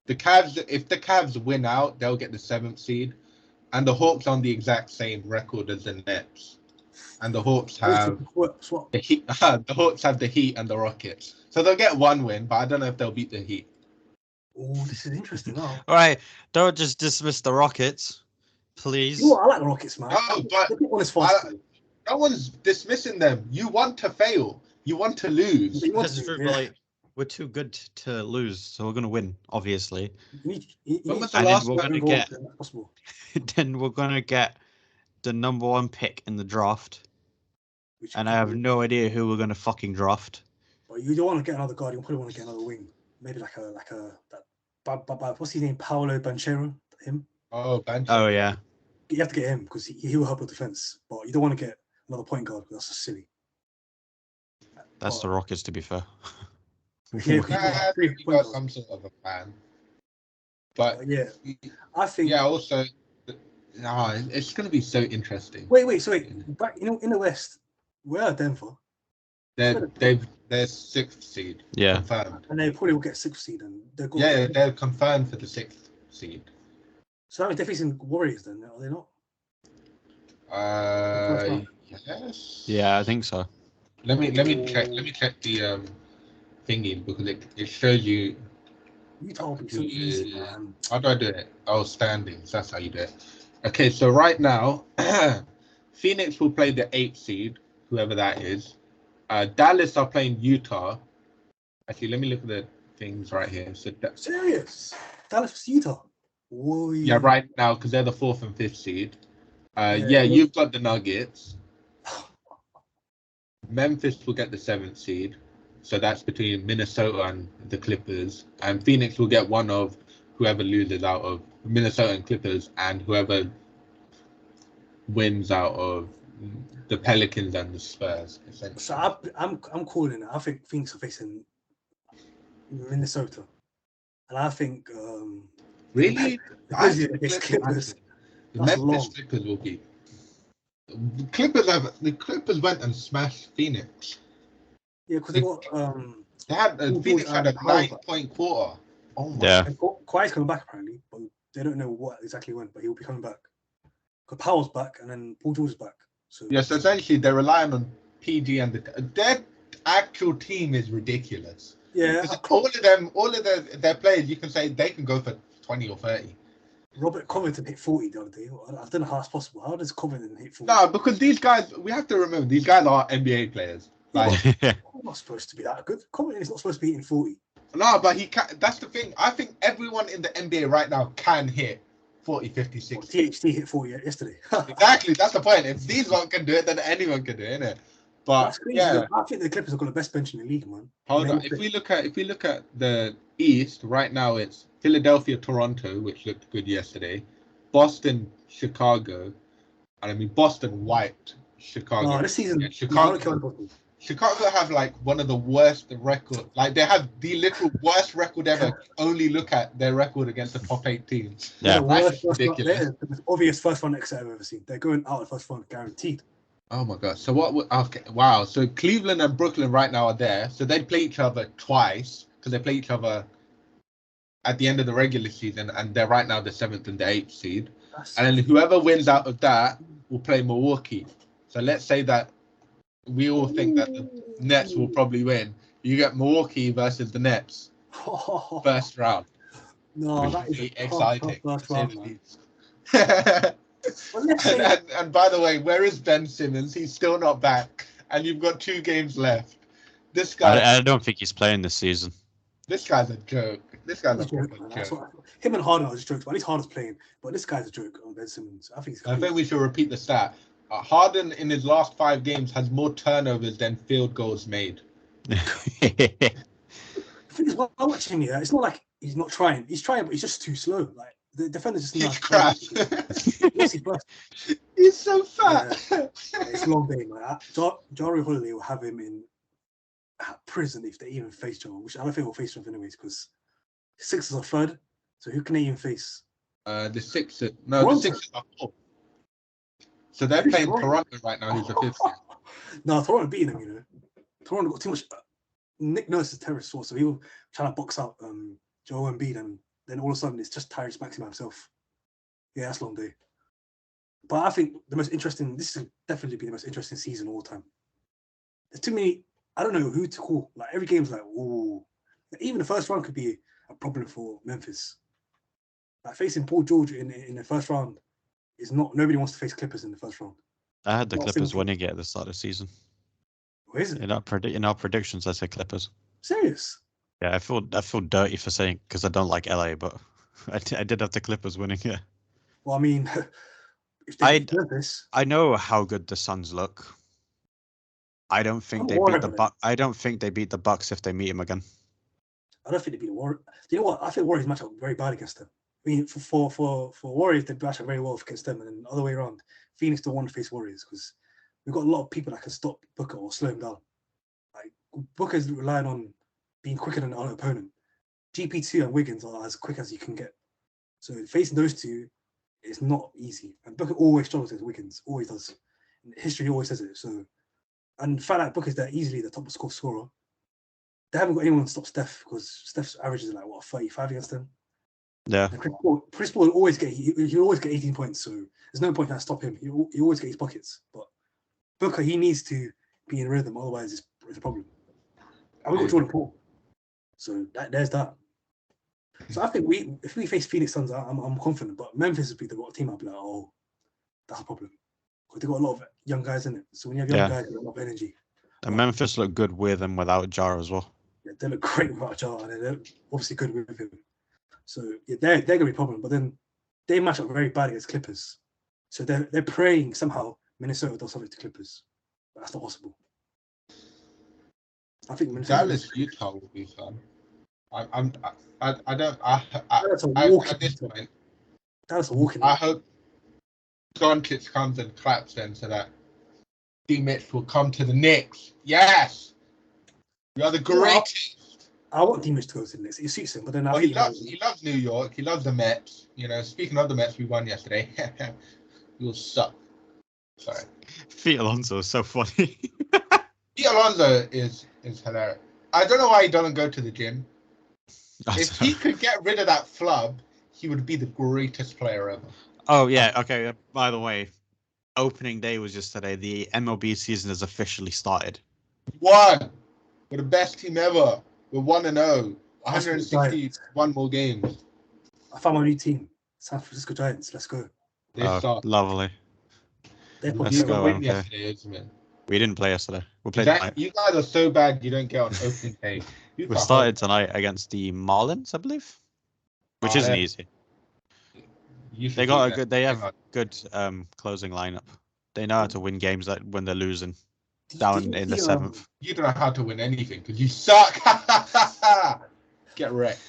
The Cavs, if the Cavs win out, they'll get the 7th seed, and the Hawks on the exact same record as the Nets, and the Hawks have the Heat. The Hawks have the Heat and the Rockets, so they'll get 1 win, but I don't know if they'll beat the Heat. Oh, this is interesting. All right, don't just dismiss the Rockets, please. You know what? I like the Rockets, man. No, but no one's dismissing them. You want to fail. You want to lose. That's true, but like, we're too good to lose, so we're going to win, obviously. When was the last then we're going to get the number 1 pick in the draft. And I have no idea who we're going to fucking draft. Well, you don't want to get another guard. You probably want to get another wing. Maybe what's his name? Paolo Banchero? Him? Oh, Banchero. Oh, yeah. You have to get him because he will help with defense. But you don't want to get another point guard because that's just silly. That's the Rockets, to be fair. Yeah, we got some sort of a plan. But yeah, I think. Yeah, also, it's going to be so interesting. Wait. Back, in the West, where are Denver? They're 6th seed. Yeah. Confirmed. And they probably will get 6th seed, and they're confirmed for the 6th seed. So that means they're facing Warriors then, are they not? Yes. Yeah, I think so. Let me check the thingy because it shows you. You told me so easy, man. How do I do it? Oh, standings. That's how you do it. Okay, so right now, Phoenix will play the 8th seed, whoever that is. Dallas are playing Utah. Actually, let me look at the things right here. So serious? Dallas vs Utah? Whoa. Yeah, right now because they're the 4th and 5th seed. You've got the Nuggets. Memphis will get the 7th seed. So that's between Minnesota and the Clippers. And Phoenix will get one of whoever loses out of Minnesota and Clippers, and whoever wins out of the Pelicans and the Spurs. So I'm calling it. I think Phoenix are facing Minnesota. And I think... really? The Clippers. The Memphis Clippers will be... The Clippers went and smashed Phoenix. Yeah, because they got Phoenix had a 9-point quarter. Oh my! Yeah. Kawhi's coming back apparently, but they don't know what exactly when. But he'll be coming back. Because Powell's back, and then Paul George is back. So essentially they're relying on PG, and their actual team is ridiculous. Yeah, all of their players, you can say they can go for 20 or 30. Robert Covington hit 40 the other day. I don't know how that's possible. How does Covington hit 40? No, because these guys, we have to remember, these guys are NBA players. Like, not supposed to be that good. Covington is not supposed to be hitting 40. No, but he can. That's the thing. I think everyone in the NBA right now can hit 40, 50, 60. THT hit 40 yesterday. Exactly. That's the point. If these one can do it, then anyone can do it, innit? But That's crazy. yeah. I think the Clippers have got the best bench in the league, man. Hold on. If we look at the East right now, it's Philadelphia, Toronto, which looked good yesterday. Boston, Chicago, and I mean Boston wiped Chicago. No, this season, Yeah, Chicago have like one of the worst record. Like they have the literal worst record ever. Only look at their record against the top 8 teams. Yeah, that's ridiculous. They're the most obvious first round exit I've ever seen. They're going out of first round guaranteed. Oh my god! So what? Okay, wow. So Cleveland and Brooklyn right now are there. So they play each other twice because they play each other at the end of the regular season, and they're right now the 7th and the 8th seed. And then whoever wins out of that will play Milwaukee. So let's say that we all think that the Nets will probably win. You get Milwaukee versus the Nets first round. No, that is exciting. First round, and by the way, where is Ben Simmons? He's still not back, and you've got 2 games left. This guy, I don't think he's playing this season. This guy's a joke. This guy's a joke. Him and Harden are just jokes. But at least Harden's playing. But this guy's a joke on Ben Simmons. I think we should repeat the stat. Harden in his last 5 games has more turnovers than field goals made. The thing is, while watching him, it's not like he's not trying. He's trying, but he's just too slow. Like the defender's just not crap. He's so fat. It's a long game. Like Jari Holiday will have him in prison if they even face Joel, which I don't think will face him anyways, because Sixers are 3rd. So who can they even face? The Sixers. No, Toronto. The Sixers are 4th. So they're playing Toronto right now, who's the 5th. No, Toronto beating them, you know. Toronto got too much. Nick Nurse is terrorist source, so he was trying to box out Joel Embiid, and then all of a sudden it's just Tyrese Maxey himself. Yeah, that's a long day. But I think this will definitely be the most interesting season of all time. There's too many, I don't know who to call. Like every game's like, ooh. Even the first round could be a problem for Memphis. Like facing Paul George in the first round is not, nobody wants to face Clippers in the first round. I had the Clippers winning it at the start of the season. What is it? In our predictions, I said Clippers. Serious? Yeah, I feel dirty for saying, because I don't like LA, but I did have the Clippers winning it. Well, I mean, if they I know how good the Suns look. I don't think they beat the Bucks. I don't think they beat the Bucks if they meet him again. I don't think they beat the Warriors. You know what? I think Warriors match up very bad against them. I mean, for Warriors, they match up very well against them, and then the other way around, Phoenix don't want to face Warriors because we've got a lot of people that can stop Booker or slow him down. Like Booker's relying on being quicker than our opponent. GP2 and Wiggins are as quick as you can get. So facing those two is not easy. And Booker always struggles with Wiggins, always does. History always says it. So, and the fact that Booker's there easily the top scorer, they haven't got anyone to stop Steph because Steph's average is like 35 against them. Yeah. Chris Paul will always get 18 points, so there's no point to stop him. He always get his buckets. But Booker, he needs to be in rhythm, otherwise it's a problem. And we've got Jordan Poole. So there's that. So I think if we face Phoenix Suns, I'm confident. But Memphis would be the team I'd be like, oh, that's a problem. Because they've got a lot of young guys in it. So when you have young guys, they've got a lot of energy. And Memphis look good with and without Jar as well. Yeah, they look great without Jar, and they're obviously good with him. So yeah, they're going to be a problem. But then they match up very bad against Clippers. So they're praying somehow Minnesota does something to Clippers. But that's not possible. I think Dallas Utah will be fun. I hope Doncic comes and claps them so that D Mitch will come to the Knicks. Yes, you are the greatest. I want D Mitch to go to the Knicks. It suits him, but then he loves New York. He loves the Mets. You know, speaking of the Mets, we won yesterday. You'll suck. Sorry. Pete Alonso is so funny. Pete Alonso is hilarious. I don't know why he doesn't go to the gym. If he could get rid of that flub, he would be the greatest player ever. Oh, yeah. Okay. By the way, opening day was just today. The MLB season has officially started. Won. We're the best team ever. We're 1-0. 161 more games. I found my new team. San Francisco Giants. Let's go. Lovely. Let's go. Win yesterday, isn't it? We didn't play yesterday. We played That, tonight. you guys are so bad you don't get on opening day. We started tonight against the Marlins, I believe, which isn't easy. They got a good. They have good closing lineup. They know how to win games when they're losing down in the 7th. You don't know how to win anything because you suck. Get wrecked.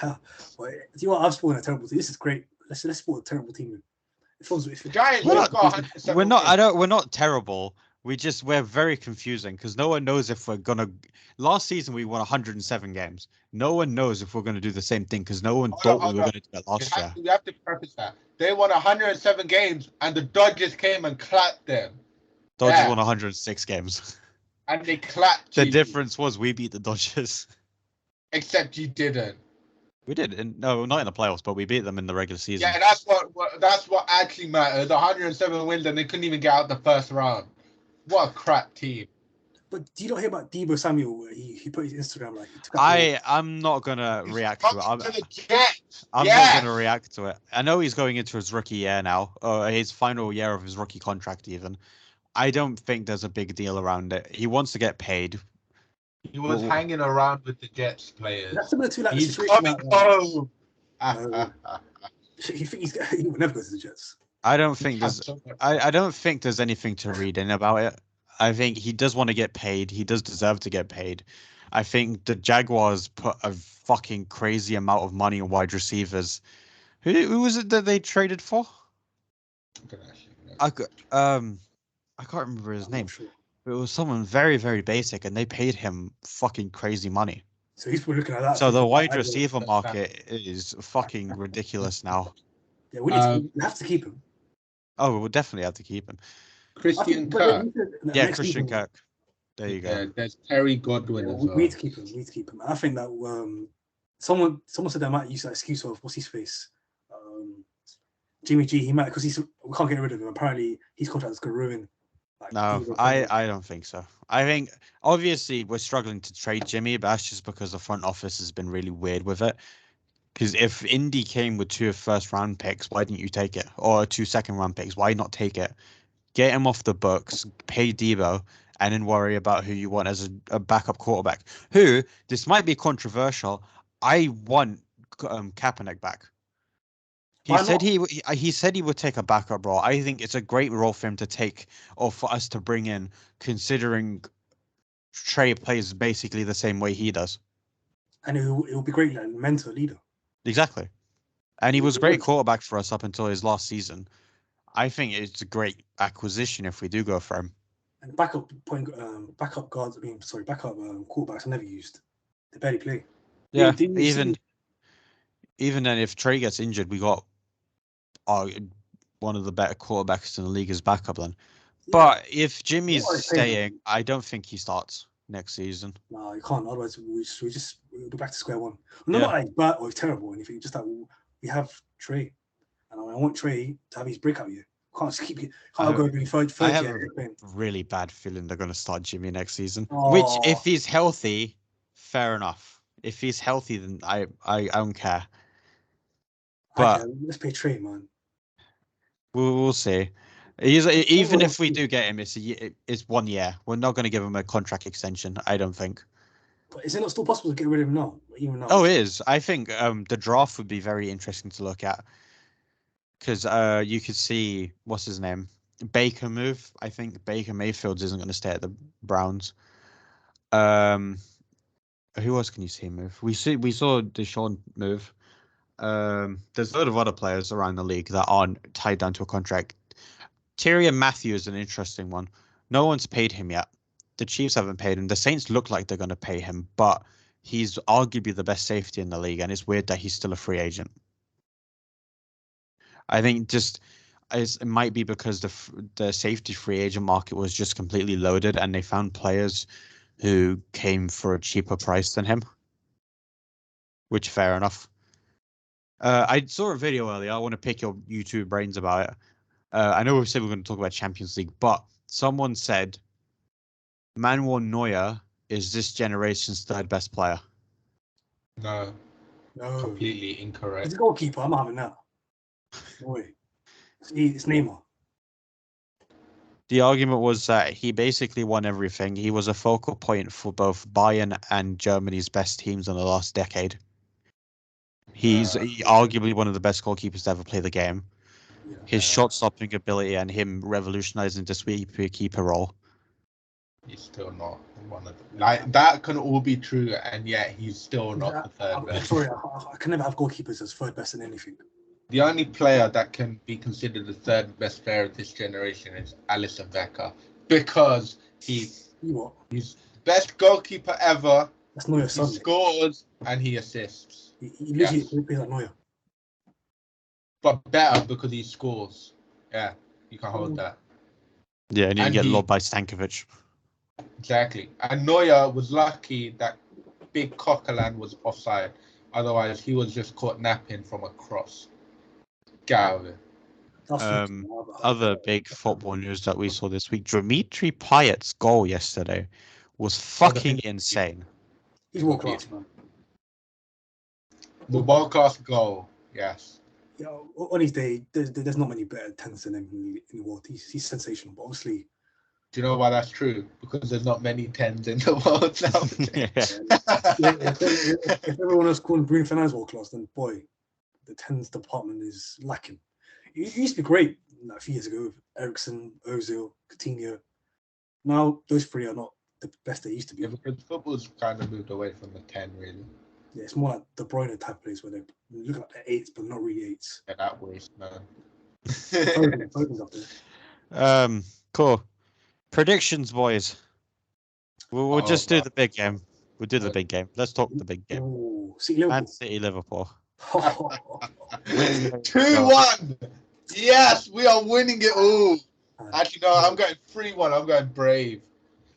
Well, do you know what? I've spawned a terrible team. This is great. Let's spawn a terrible team. The Giants We're just not- got 107 We're not. wins. We're not terrible. We're very confusing because no one knows if we're gonna. Last season we won 107 games. No one knows if we're gonna do the same thing because no one thought we were gonna do it last year. We have to preface that. They won 107 games and the Dodgers came and clapped them. Dodgers won 106 games. And they clapped The you. difference was we beat the Dodgers. Except you didn't. We did. No, not in the playoffs, but we beat them in the regular season. Yeah, that's what actually matters. 107 wins and they couldn't even get out the first round. What a crap team. But do you not hear about Debo Samuel where he put his Instagram like he took out I'm not gonna react to it. I'm the Jets. not gonna react to it. I know he's going into his rookie year now, or his final year of his rookie contract even. I don't think there's a big deal around it. He wants to get paid. He was hanging around with the Jets players. That's similar to like the He's situation coming that, home. you think he will never go to the Jets. I don't think there's anything to read in about it. I think he does want to get paid. He does deserve to get paid. I think the Jaguars put a fucking crazy amount of money on wide receivers. Who was it that they traded for? I can't remember his name. Sure. It was someone very, very basic, and they paid him fucking crazy money. So he's probably looking at that. So the wide receiver market is fucking ridiculous now. Yeah, we have to keep him. Oh, we'll definitely have to keep him. Christian Kirk. Yeah, Christian Kirk. There you go. Yeah, there's Terry Godwin as well. We need to keep him. I think that someone said they might use that excuse of what's his face, Jimmy G. He might because we can't get rid of him. Apparently, his contract is going to ruin. No, I don't think so. I think obviously we're struggling to trade Jimmy, but that's just because the front office has been really weird with it. Because if Indy came with 2 first-round picks, why didn't you take it? Or 2 second-round picks, why not take it? Get him off the books, pay Debo, and then worry about who you want as a backup quarterback. Who, this might be controversial, I want Kaepernick back. He said he would take a backup role. I think it's a great role for him to take, or for us to bring in, considering Trey plays basically the same way he does. And it will be great, like mentor leader. Exactly. And he was a great quarterback for us up until his last season. I think it's a great acquisition if we do go for him. And backup quarterbacks are never used. They barely play. Yeah, even then, if Trey gets injured, we got one of the better quarterbacks in the league as backup then. Yeah. But if Jimmy's staying, I don't think he starts next season. No, you can't. Otherwise, we'll go back to square one. Not like bad or terrible or anything. Just that we have Trey, and I want Trey to have his breakout year. Can't just keep. Can't go being third I have year. a really bad feeling they're going to start Jimmy next season. Oh. Which, if he's healthy, fair enough. If he's healthy, then I don't care. But let's pay Trey, man. We'll see. Even if we do get him, it's 1 year. We're not going to give him a contract extension, I don't think. But is it not still possible to get rid of him now? Even now? Oh, it is. I think the draft would be very interesting to look at. Because you could see, what's his name? Baker move. I think Baker Mayfield isn't going to stay at the Browns. Who else can you see move? We saw Deshaun move. There's a lot of other players around the league that aren't tied down to a contract. Tyrann Mathieu is an interesting one. No one's paid him yet. The Chiefs haven't paid him. The Saints look like they're going to pay him, but he's arguably the best safety in the league, and it's weird that he's still a free agent. I think it might be because the safety free agent market was just completely loaded, and they found players who came for a cheaper price than him, which fair enough. I saw a video earlier. I want to pick your YouTube brains about it. I know we said we're going to talk about Champions League, but someone said Manuel Neuer is this generation's 3rd best player. No. Completely incorrect. He's a goalkeeper. I'm not having that. No way. It's Neymar. The argument was that he basically won everything. He was a focal point for both Bayern and Germany's best teams in the last decade. He's arguably one of the best goalkeepers to ever play the game. His shot-stopping ability and him revolutionizing the sweeper keeper role. He's still not one of them. Like, that can all be true, and yet he's still not the third I'm best. sorry, I can never have goalkeepers as third best in anything. The only player that can be considered the third best player of this generation is Alisson Becker, because he's best goalkeeper ever. That's Neuer's He son. scores and he assists. He literally plays like Neuer. But better because he scores. Yeah, you can hold that. Yeah, and you get lobbed by Stankovic. Exactly. And Neuer was lucky that big Coquelin was offside. Otherwise, he was just caught napping from a cross. Get out of it. Other big football news that we saw this week: Dimitri Payet's goal yesterday was fucking insane. He's world class, man. The world class goal, yes. Yeah, on his day, there's not many better tens than him in the world. He's sensational, but obviously. Do you know why that's true? Because there's not many tens in the world now. If everyone else calling Bruno Fernandes world class, then boy, the tens department is lacking. It used to be great a few years ago with Eriksen, Ozil, Coutinho. Now those three are not the best they used to be. Yeah, because football's kind of moved away from the 10, really. Yeah, it's more like De Bruyne type plays where they look like they're 8s, but not really 8s. Yeah, that waste, man. Foden's up there. Cool. Predictions, boys. We'll just do the big game. We'll do the big game. Let's talk the big game. Ooh, Man City Liverpool. 2-1. Yes, we are winning it all. Actually, no, I'm going 3-1. I'm going Brave.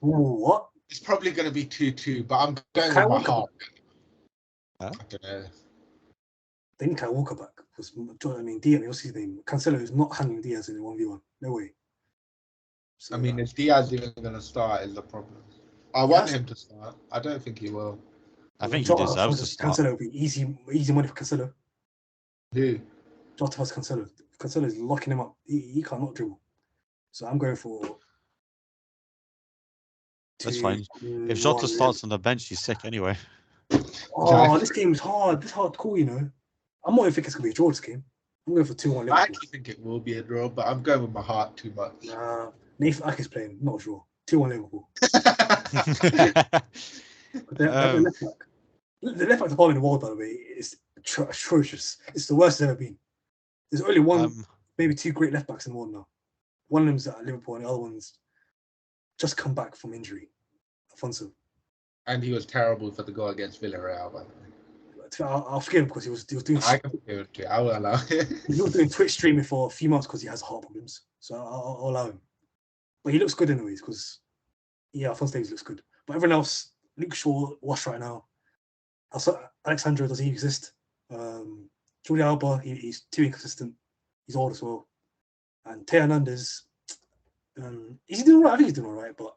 Ooh, what? It's probably going to be 2-2, but I'm going Kyle with my heart. Walker. I don't know. They need Kyle Walker back. Diaz, what's his name? Cancelo is not handling Diaz in the 1v1. No way. So, is Diaz even going to start is the problem. I want him to start. I don't think he will. I think he deserves to start. Cancelo will be easy money for Cancelo. Who? Jota vs Cancelo. Cancelo is locking him up. He cannot dribble. So I'm going for. That's fine. If Jota starts on the bench, he's sick anyway. Oh, this game is hard. This is hard to call, you know. I'm not even thinking it's going to be a draw this game. I'm going for 2-1. I actually think it will be a draw, but I'm going with my heart too much. Nah, Nathan Ake is playing, not a draw. 2-1 Liverpool. The left back department in the world, by the way, is atrocious. It's the worst it's ever been. There's only one, maybe two great left backs in the world now. One of them's at Liverpool, and the other one's just come back from injury. Alfonso. And he was terrible for the goal against Villarreal, by the way. I'll forgive him because he was doing. I can forgive him too. I will allow him. He was doing Twitch streaming for a few months because he has heart problems, so I'll allow him. But he looks good anyways because Alphonso Davies looks good. But everyone else, Luke Shaw, washed right now. Also, Alexandro, does he exist? Jordi Alba, he's too inconsistent. He's old as well. And Teo Hernandez, is he doing all right? I think he's doing all right, but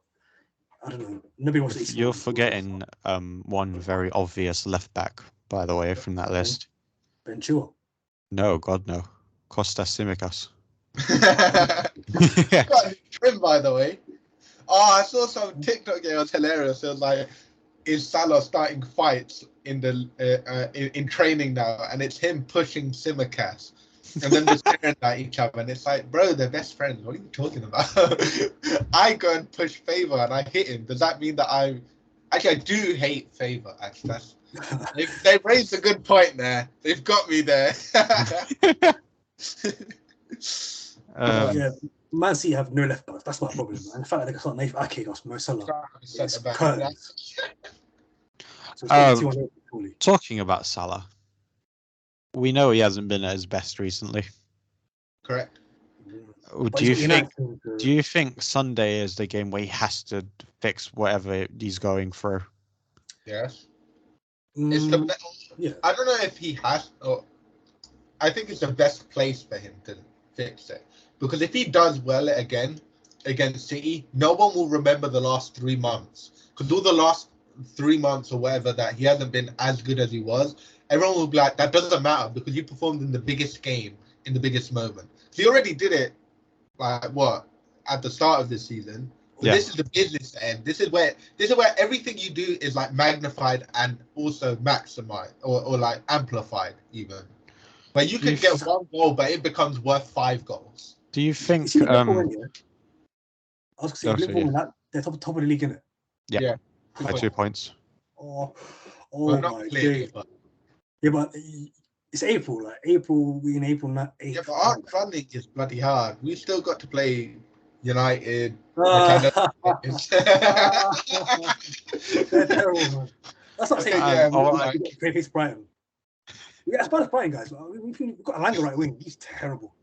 I don't know. Nobody wants to. You're forgetting one very obvious left back, by the way, from that list. Ben Chilwell. No, God no. Kostas Tsimikas. He got trim, by the way. Oh, I saw some TikTok game. It was hilarious. It was like, is Salah starting fights in the in training now? And it's him pushing Tsimikas. And then they're staring at each other, and it's like, bro, they're best friends. What are you talking about? I go and push Favor, and I hit him. Does that mean that I do hate Favor? Actually, they raised a good point there. They've got me there. Man City have no left backs. That's my problem. And the fact that they got Nathan Ake or Mo Salah is curtains. Talking about Salah. We know he hasn't been at his best recently. Correct. Do you think Sunday is the game where he has to fix whatever he's going through? Yes. I don't know if he has, or I think it's the best place for him to fix it. Because if he does well again against City, no one will remember the last 3 months. Because all the last 3 months or whatever that he hasn't been as good as he was, everyone will be like, that doesn't matter because you performed in the biggest game, in the biggest moment. So he already did it, like, what, at the start of this season. But Yeah. this is the business end. This is where everything you do is like magnified and also maximized or like amplified even. But you can get one goal, but it becomes worth 5 goals. Do you think? See, Liverpool win, yeah? I was going to say, Oh, Liverpool win that, they're top of the league, innit? Yeah. By 2 points. points. Oh Well, not my clearly, day. but Yeah, but it's April. Like we in April, not 8th. yeah, but our running is bloody hard. We still got to play United. They're terrible, man. That's not saying we got great face Brighton. Yeah, as bad as Brighton, guys. We've got Alanga right wing. He's terrible.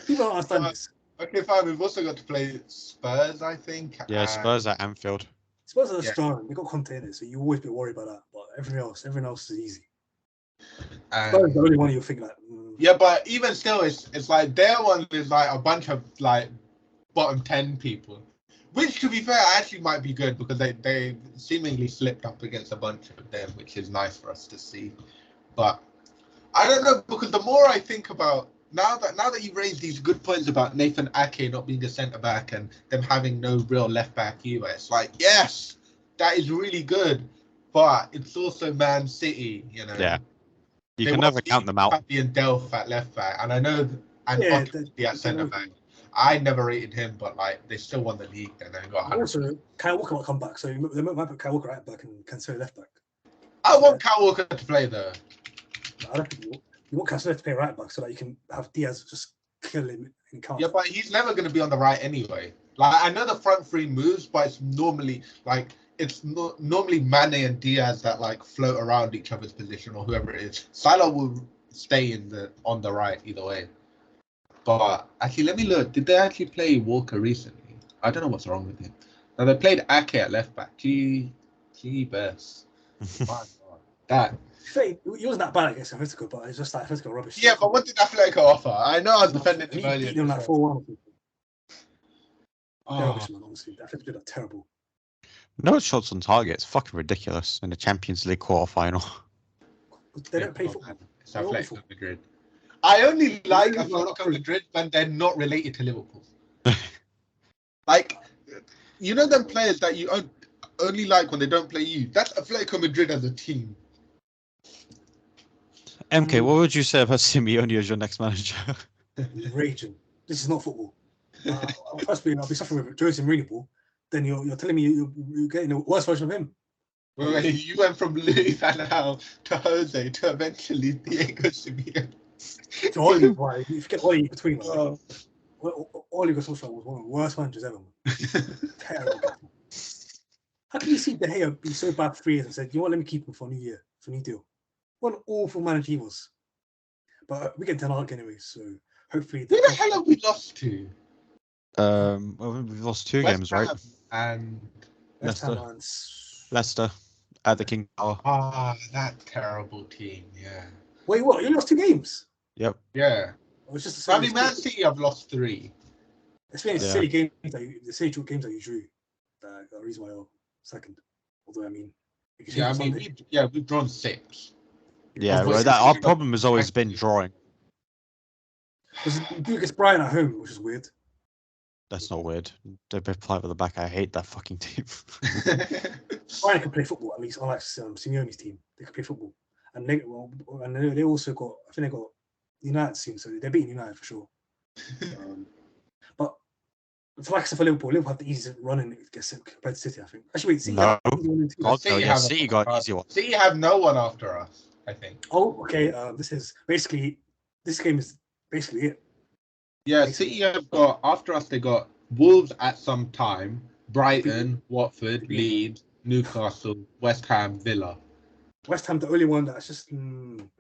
People don't understand this. Okay, fine. We've also got to play Spurs, I think. Yeah, Spurs at Anfield. Spurs are strong. They got Conte in it, so you always be worried about that. But everyone else is easy. Spurs is the only one you think like. Yeah, but even still, it's like their one is like a bunch of like bottom 10 people, which to be fair actually might be good because they seemingly slipped up against a bunch of them, which is nice for us to see. But I don't know, because the more I think about now that you raised these good points about Nathan Ake not being a centre back and them having no real left back either, it's like, yes, that is really good, but it's also Man City, you know. Yeah. You can never count them out. And Delph at left back, and I know, and at centre back. I never rated him, but like they still won the league, and they got. Also, Kyle Walker might come back, so they might put Kyle Walker right back and Cancelo left back. I want Kyle Walker to play though. I don't think you want Cancelo to play right back so that you can have Diaz just kill him in count. Yeah, but he's never going to be on the right anyway. Like I know the front three moves, but it's normally normally Mane and Diaz that like float around each other's position or whoever it is. Salah will stay on the right either way. But actually, let me look. Did they actually play Walker recently? I don't know what's wrong with him. Now they played Ake at left back. Gee, best. My God, that. He wasn't that bad against Atletico, but it's just like Atletico rubbish. Yeah, but what did Atletico offer? I know I was defending him earlier. He like 4-1. They're rubbish, man. Honestly, Atletico are terrible. No shots on target. It's fucking ridiculous in the Champions League quarter-final. They don't play football. It's Atletico Madrid. I only like Atletico Madrid when they're not related to Liverpool. Like, you know them players that you only like when they don't play you? That's Atletico Madrid as a team. MK, what would you say about Simeone as your next manager? Raging. This is not football. Firstly, I'll be suffering with Jose Mourinho. Then you're telling me you're getting a worse version of him. Wait, you went from Louis Van Gaal to Jose to eventually Diego Simeone. To Oli, why? You forget Oli between. Like, Oli Solskjaer was one of the worst managers ever. Terrible. How can you see De Gea be so bad for 3 years and said, you know what, let me keep him for a new year, for a new deal? What an awful manager he was. But we get 10 out anyway, so hopefully. Who the hell have we lost to? Well, we've lost 2 games, right? And Leicester at the King Power. That terrible team, yeah. Wait, what? You lost 2 games? Yep. Yeah. It's just Man City have lost 3. It's been silly games that you drew. The reason why you're second. Although we've drawn 6. Yeah, right. Our problem has always been drawing. Because you do against Brighton at home, which is weird. That's not weird. They both play with the back. I hate that fucking team. Brighton can play football, at least. Unlike Simeone's team, they can play football, and they also got. I think they got United's team, so they're beating United for sure. But for Liverpool have the easiest running compared to City, I think. Actually, wait, City City got an easy one. City have no one after us, I think. Oh, okay. This game is basically it. Yeah, City have got, after us, they got Wolves at some time, Brighton, Watford, Leeds, Newcastle, West Ham, Villa. West Ham, the only one that's just...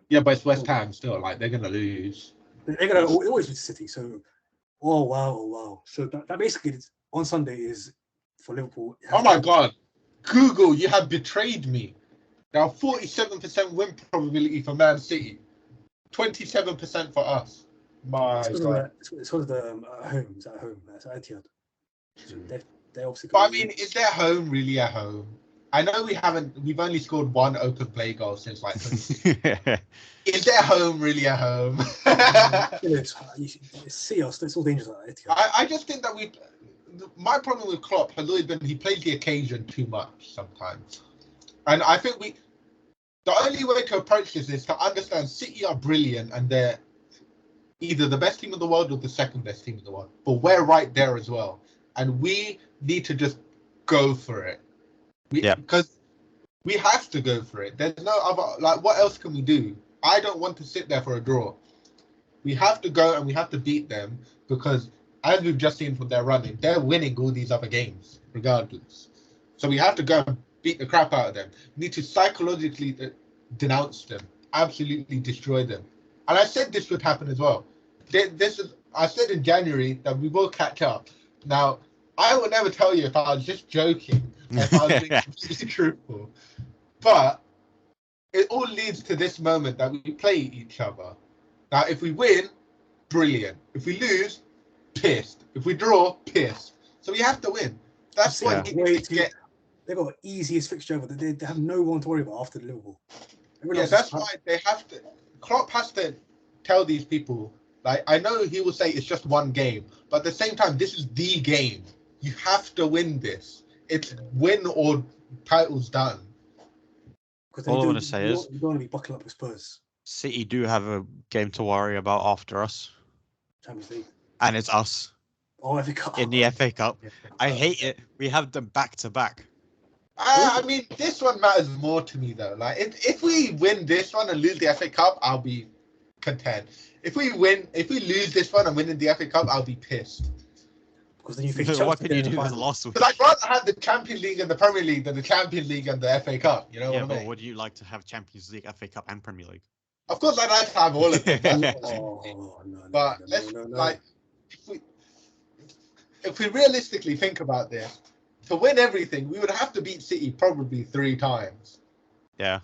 Yeah, but it's West Ham still, like, they're going to lose. They're going to always lose City, so... Oh, wow. So that basically, on Sunday, is for Liverpool... Oh, my God. Google, you have betrayed me. Now, 47% win probability for Man City. 27% for us. My God. It's one of the home. It's at home. It's at Etihad. So they obviously. But I mean, is their home really at home? I know we've only scored 1 open play goal since like. Is their home really at home? It's all dangerous at Etihad. I just think that my problem with Klopp has always been he plays the occasion too much sometimes. And I think the only way to approach this is to understand City are brilliant and they're either the best team in the world or the second best team in the world. But we're right there as well. And we need to just go for it. Because we have to go for it. There's no other, like, what else can we do? I don't want to sit there for a draw. We have to go and we have to beat them because, as we've just seen from their running, they're winning all these other games regardless. So we have to go and beat the crap out of them. We need to psychologically denounce them, absolutely destroy them. And I said this would happen as well. I said in January that we will catch up. Now, I would never tell you if I was just joking or if I was being completely truthful. But it all leads to this moment that we play each other. Now, if we win, brilliant. If we lose, pissed. If we draw, pissed. So we have to win. That's what you need to get. They've got the easiest fixture ever. They have no one to worry about after Liverpool. That's why they have to. Klopp has to tell these people. Like, I know he will say it's just one game, but at the same time, this is the game. You have to win this. It's win or title's done. All I want to say is you don't want to be buckling up with Spurs. City do have a game to worry about after us. Champions League. And it's us. Oh, FA Cup. In the FA Cup. I hate it. We have them back to back. I mean, this one matters more to me though. Like, if we win this one and lose the FA Cup, I'll be content. If we lose this one and win in the FA Cup, I'll be pissed. Because then you face Chelsea. What can you do with the last week? But I'd rather have the Champions League and the Premier League than the Champions League and the FA Cup. You know what I mean? But would you like to have Champions League, FA Cup, and Premier League? Of course, I'd like to have all of them. But like, if we realistically think about this, to win everything, we would have to beat City probably 3 times. Yeah.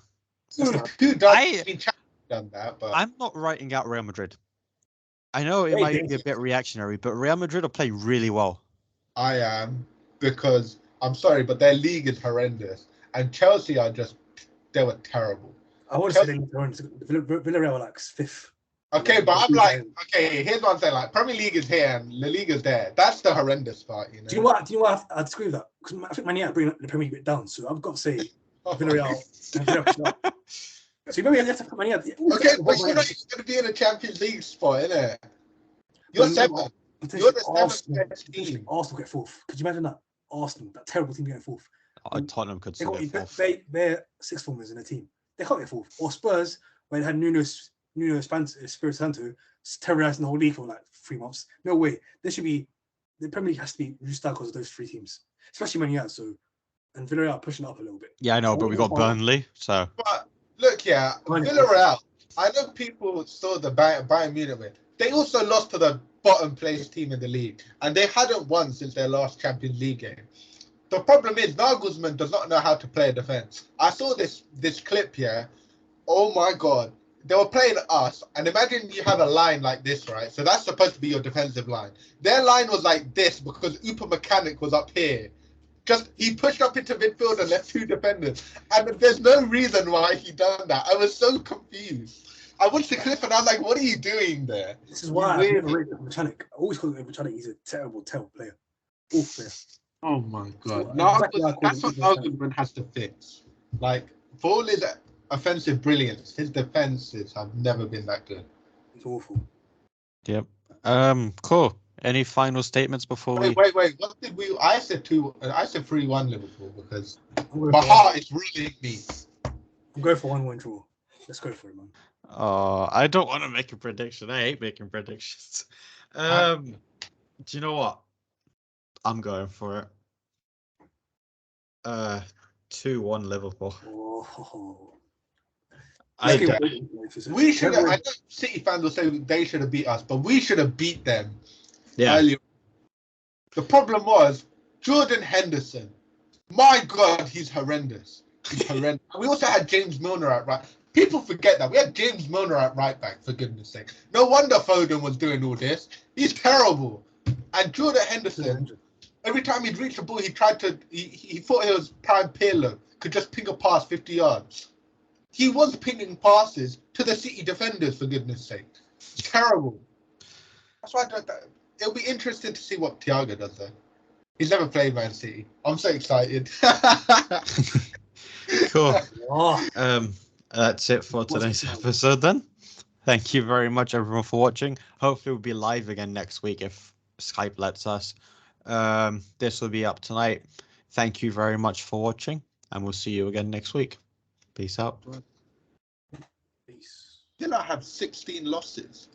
Who does? Done that, but I'm not writing out Real Madrid. I know it might be a bit reactionary, but Real Madrid are playing really well. I am, because I'm sorry, but their league is horrendous, and Chelsea are they were terrible. I want to say Villarreal are like 5th. Okay, but I'm like, okay, here's what I'm saying. Like, Premier League is here and La Liga's there. That's the horrendous part, you know. Do you know what? I'd disagree with that, because I think Man United bring the Premier League down. So I've got to say Villarreal. So maybe you have to put Man United. Okay, but you're not going to be in a Champions League spot, innit? You're 7th. You're the 7th best team. Arsenal get 4th. Could you imagine that? Arsenal, that terrible team, getting 4th. Tottenham could still get 4th. They're 6th formers in the team. They can't get 4th. Or Spurs, where they had Nuno Espirito Santo terrorizing the whole league for like 3 months. No way. The Premier League has to be reduced down because of those 3 teams, especially Man United. So, and Villarreal pushing up a little bit. Yeah, I know, but we got Burnley, so. But look, Villarreal. I know people saw the Bayern Munich win. They also lost to the bottom place team in the league, and they hadn't won since their last Champions League game. The problem is Nagelsmann does not know how to play a defense. I saw this clip here. Oh my God. They were playing us, and imagine you have a line like this, right? So that's supposed to be your defensive line. Their line was like this because Upamecanic was up here. He pushed up into midfield and left 2 defenders. And there's no reason why he done that. I was so confused. I watched the clip and I was like, what are you doing there? This is why I never rated Upamecanic. I always call him Upamecanic. He's a terrible player. Awful player. Oh my God. That's what Nagelsmann has to fix. Like, for all his offensive brilliance, his defenses have never been that good. It's awful. Yep. Cool. Any final statements before Wait. What did we? I said 3-1 Liverpool because my heart is really me. I'm going for 1-1 draw. Let's go for it, man. I don't want to make a prediction. I hate making predictions. Do you know what? I'm going for it. 2-1 Liverpool. Oh. We should have. I know City fans will say they should have beat us, but we should have beat them. Yeah. Earlier. The problem was Jordan Henderson. My God, he's horrendous. He's horrendous. We also had James Milner at right. People forget that we had James Milner at right back. For goodness' sake, no wonder Foden was doing all this. He's terrible. And Jordan Henderson, every time he'd reach the ball, he tried to. He thought he was Prime Pirlo, could just ping a pass 50 yards. He was pinging passes to the City defenders. For goodness' sake, terrible. That's why it'll be interesting to see what Thiago does there. He's never played Man City. I'm so excited. Cool. Oh, That's it for What's the today's sound? episode then. Thank you very much everyone for watching. Hopefully we'll be live again next week if Skype lets us. This will be up tonight. Thank you very much for watching, and we'll see you again next week. Peace out. Peace. Did I have 16 losses?